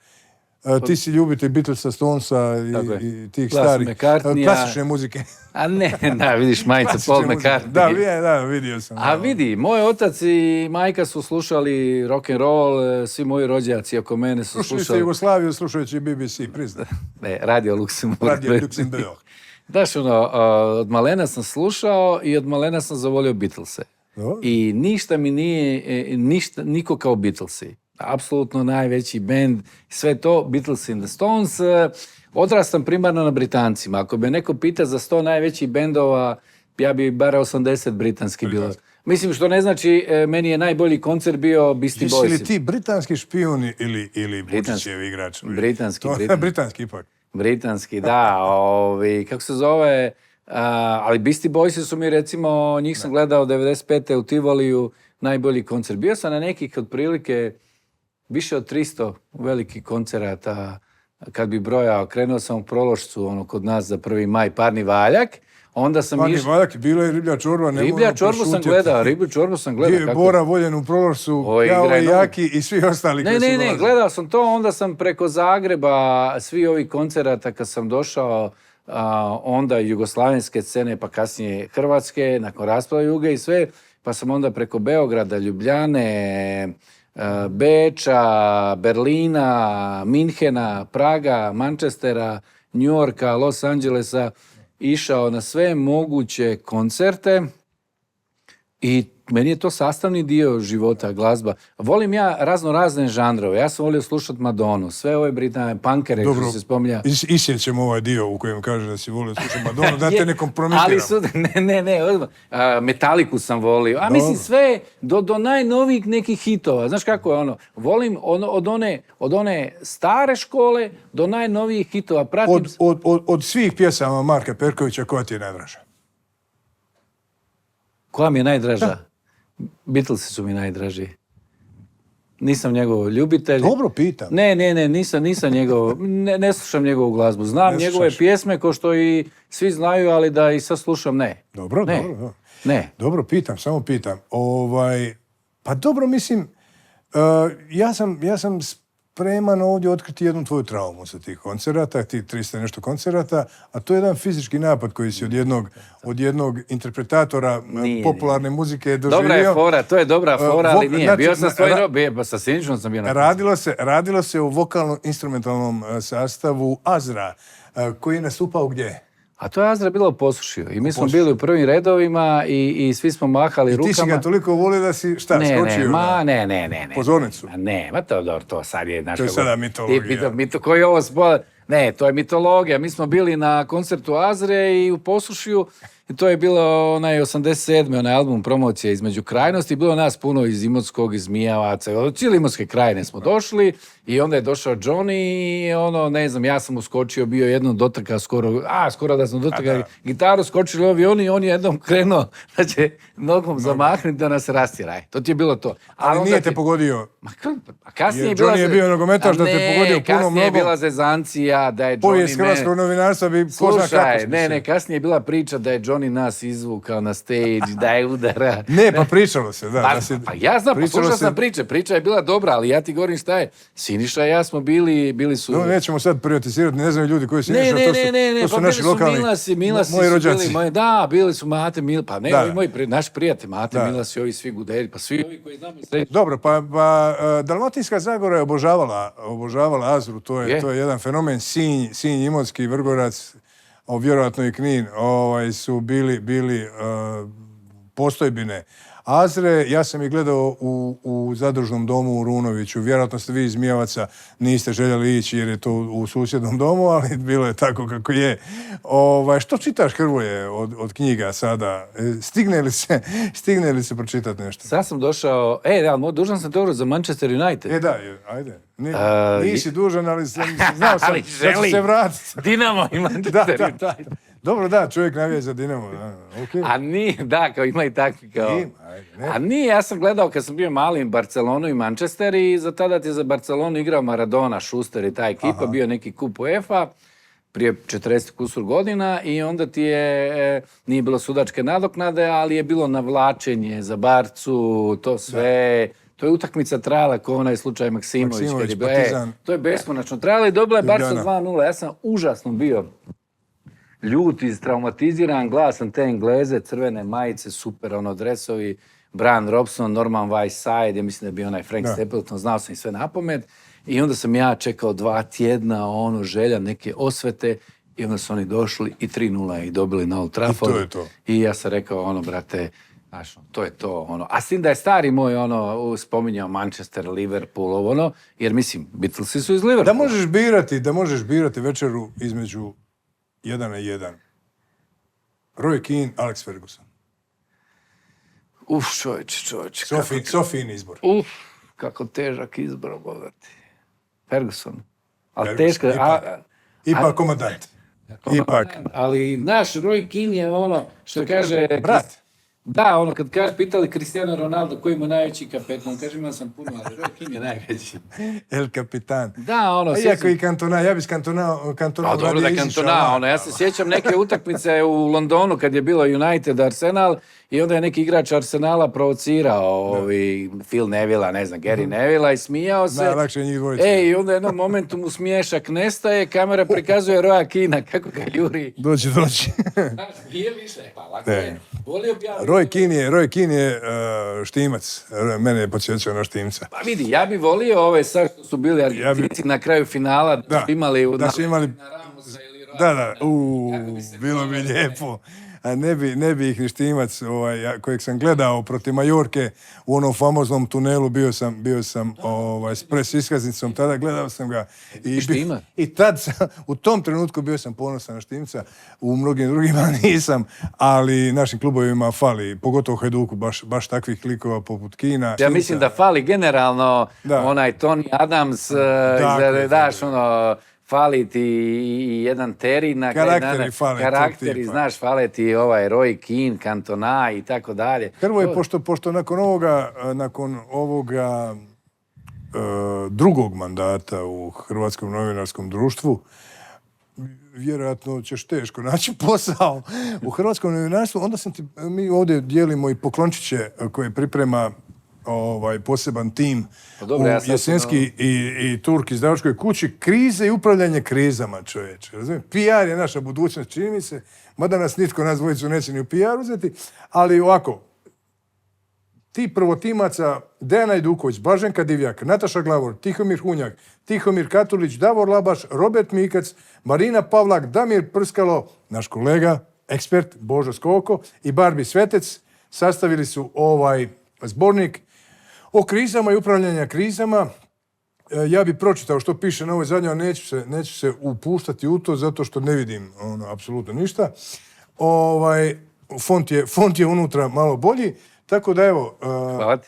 Ti si ljubitelj Beatlesa, Stonesa i tih starih klasične muzike. A ne, vidiš, majica Paul McCartney. Da, vidio sam. A vidi, moj otac i majka su slušali rock'n'roll, svi moji rođaci oko mene su slušali. Slušali ste Jugoslaviju slušajući BBC, priznaj. Ne, Radio Luxembourg. Daš, od malena sam slušao i od malena sam zavolio Beatlese. I ništa mi nije, niko kao Beatlesi. Apsolutno najveći bend, sve to, Beatles and the Stones. Odrastam primarno na Britancima. Ako me neko pita za 100 najvećih bendova, ja bi bar 80 britanski bilo. Mislim, što ne znači, meni je najbolji koncert bio Beastie Boysi. Jesi li ti britanski špijun ili Vučićev igrač? Britanski ipak. Britanski, da. Kako se zove? Ali Beastie Boysi su mi, recimo, njih sam gledao 95. u Tivoliju, najbolji koncert. Bio sam na nekih otprilike više od 300 velikih koncerata kad bi brojao, krenuo sam u Prološcu, ono, kod nas za 1. maj, parni valjak, onda sam Parni išao... valjak, bilo je riblja čorba, ne Riblja čorbu sam gledao, riblju čorbu sam gledao. Gdje je Bora voljen u Prološcu, kao igra i nogu. Jaki i svi ostali koji su Ne, dolazili. gledao sam to, onda sam preko Zagreba, svi ovi koncerata kad sam došao, onda jugoslavenske scene, pa kasnije Hrvatske, nakon raspada Juge i sve, pa sam onda preko Beograda, Ljubljane, Beča, Berlina, Minhena, Praga, Manchestera, Njujorka, Los Angelesa, išao na sve moguće koncerte i meni je to sastavni dio života, glazba. Volim ja razne žanrove. Ja sam volio slušati Madonu, sve ove Britanije, punkere, Dobro, što se spominja. isjećemo ovaj dio u kojem kaže da si volio slušati Madonu, da te ne kompromitiram. Ali ne, odmah. Metaliku sam volio. Mislim sve do najnovijih nekih hitova. Znaš kako je ono? Volim od one stare škole do najnovijih hitova. Pratim... Od svih pjesama Marka Perkovića, koja ti je najdraža? Koja mi je najdraža? Beatlesi su mi najdraži. Nisam njegov ljubitelj. Dobro pitam. Ne, nisam njegov, ne slušam njegovu glazbu. Znam njegove pjesme, ko što i svi znaju, ali da i sad slušam, ne. Dobro. Ne. Dobro, pitam, samo pitam. Pa dobro, mislim, ja sam spreman ovdje otkriti jednu tvoju traumu sa tih koncerata, tih 300 nešto koncerata, a to je jedan fizički napad koji si od jednog interpretatora popularne muzike doživio. Dobra je fora, to je dobra fora, ali nije. Bio sam sa Siničnom sam bio na koncertu. Radilo se o vokalno-instrumentalnom sastavu Azra, koji je nastupao gdje? A to je Azra bilo u Posušju i mi smo bili u prvim redovima i svi smo mahali rukama. I ti si ga toliko volio da si skočio ne. pozornicu? Ne, to sad je... To je sada mitologija. Koji je ovo spod... Ne, to je mitologija. Mi smo bili na koncertu Azre i u Posušju i to je bilo onaj 87. onaj album promocije između krajnosti. Bilo nas puno iz Imotskog, iz Mijavaca, od cijele Imotske krajine smo došli i onda je došao Johnny i ne znam, ja sam uskočio, bio jednom dotrka skoro da sam dotrka gitaru, skočili ovi oni i on je jednom krenuo da će nogom zamahnuti da nas rastjeraj. To ti je bilo to. Ali nije te pogodio. A kasnije Johnny je bio nogometaš da te pogodio puno mnogo. Kasnije je bila zezancija da je Johnny... Povijest hrvatskog novinarstva bi ko zna kako ne, kasnije je bila priča da je Johnny nas izvukao na stage, da je udara. Ne, pa pričalo se, da. Pa ja znam, poslušao sam priče. Priča je bila dobra, ali ja ti govorim šta je. Siniša i ja smo bili su... No, nećemo sad privatizirati, ne znaju ljudi koji Siniša, to su naši lokalni, moji rođaci. Da, bili su Mate Mila, pa ne, naši prijatelji, Mate Milas i ovi svi Guderi, pa svi ovi koji znamo sreći. Dobro, pa Dalmatinska Zagora je obožavala Azru, to je jedan fenomen. Sinj, Imotski, Vrgorac, vjerojatno i Knin, su bili postojbine Azre. Ja sam ih gledao u zadružnom domu u Runoviću. Vjerojatno ste vi iz Mijavaca niste željeli ići jer je to u susjednom domu, ali bilo je tako kako je. Što čitaš, Hrvoje, od knjiga sada? Stigne li se pročitati nešto? Sad sam došao, dužan sam dobro za Manchester United. Ajde. Nisi dužan, ali znao sam da ću se vratiti. Dinamo i Manchester United. Dobro, da, čovjek navija za Dinamo. Okay. A nije, da, kao ima i takvi kao... A nije, ja sam gledao kad sam bio mali Barcelonu i Manchester i za tada ti je za Barcelonu igrao Maradona, Schuster i ta ekipa, bio neki kup UEFA prije 40 kusur godina i onda ti je, nije bilo sudačke nadoknade, ali je bilo navlačenje za Barcu, to sve... To je utakmica trajala kao onaj slučaj Maksimović. Partizan. To je beskonačno trajala i dobila je Barca 2-0. Ja sam užasno bio ljut, istraumatiziran, gledao sam te Engleze, crvene majice, super, dresovi, Brian Robson, Norman Whiteside, ja mislim da je bio onaj Frank Stapleton, znao sam i sve napamet. I onda sam ja čekao 2 tjedna, želja, neke osvete, i onda su oni došli i 3-0 i dobili na Old Trafford. I to je to. I ja sam rekao, brate, znaš, to je to, A s tim da je stari moj, spominjao Manchester, Liverpool, jer mislim, Beatlesi su iz Liverpoola. Da možeš birati večeru između 1-1. Roy Keane, Alex Ferguson. Čovječe. Sofijin izbor. Kako težak izbor, bogati. Ferguson. Ali Ferguson, teško... Ipak komandant. Ipak. Ali, naš Roy Keane je što kaže... Brat. Da, ono, kad pitali Cristiano Ronaldo koji mu najveći kapetan, on kaže imao sam puno, ali Roy Keane je najveći. El Capitan. Da, ono, Iako i Cantona, ja bi s Cantona dobro da Cantona, ono, ja se sjećam neke utakmice u Londonu kad je bilo United Arsenal i onda je neki igrač Arsenala provocirao Phil Neville, ne znam, Gary Neville i smijao se. Najlakše njih dvojica. I onda jednom momentu mu smiješak nestaje, kamera prikazuje Roya Keana, kako ga juri. Dođi. Nije više, pa lako je. Volio bi ja... Roy Keane je Štimac. Mene je podsjećao na Štimca. Pa vidi, ja bi volio ove sad što su bili Argentinci na kraju finala, da su imali na Ramosa ili Roya. Da, bilo bi lijepo. A ne bi ih ni Štimac, kojeg sam gledao protiv Majorke u onom famoznom tunelu, bio sam s pres iskaznicom, tada gledao sam ga. I tad, u tom trenutku bio sam ponosan na Štimca, u mnogim drugima nisam, ali našim klubovima fali, pogotovo Hajduku, baš takvih klikova poput Kina. Ja mislim da fali generalno onaj Tony Adams, daš ono... Fali ti i jedan Terry na karakteri, znaš, fale ti ovaj Roy Keane, Cantona i tako dalje. Hrvoje, pošto nakon ovoga drugog mandata u Hrvatskom novinarskom društvu, vjerojatno ćeš teško naći posao u Hrvatskom novinarstvu, onda mi ovdje dijelimo i poklončiće koje priprema poseban tim u Jesenski i Turk izdavačkoj kući. Krize i upravljanje krizama, čovječe. PR je naša budućnost, čini mi se, mada nas dvojicu neće ni u PR uzeti, ali ovako, ti prvotimaca Dejan Ajduković, Blaženka Divjak, Nataša Glavor, Tihomir Hunjak, Tihomir Katulić, Davor Labaš, Robert Mikac, Marina Pavlak, Damir Prskalo, naš kolega, ekspert Božo Skoko i Barbi Svetec sastavili su ovaj zbornik o krizama i upravljanja krizama. Ja bi pročitao što piše na ovoj zadnjoj, ali neću se upuštati u to, zato što ne vidim apsolutno ništa. Font je unutra malo bolji, tako da evo,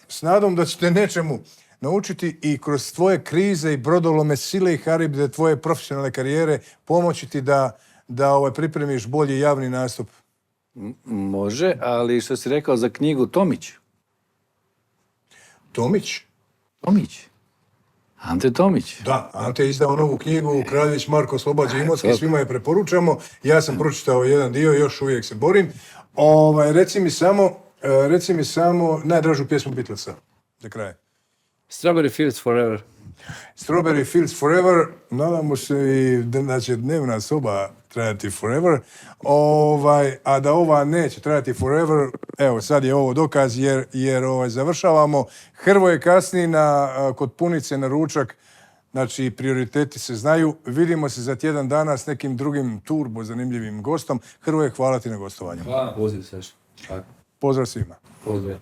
s nadom da ćete nečemu naučiti i kroz tvoje krize i brodolome, sile i haribde tvoje profesionalne karijere pomoći ti da pripremiš bolji javni nastup. Može, ali što si rekao za knjigu Tomić? Tomić? Ante Tomić. Da, Ante je izdao novu knjigu Kraljević Marko Slobađa Imotski, svima je preporučamo. Ja sam pročitao jedan dio, još uvijek se borim. Reci mi samo najdražu pjesmu Beatlesa, za kraj. Strawberry Fields Forever. Strawberry Fields Forever, nadamo se i da će dnevna soba trajati forever, a da ova neće trajati forever, evo sad je ovo dokaz jer završavamo. Hrvoje kasni kod punice na ručak, znači prioriteti se znaju. Vidimo se za tjedan dana s nekim drugim turbo zanimljivim gostom. Hrvoje, hvala ti na gostovanju. Hvala na poziv, Saša. Pozdrav svima. Pozdrav.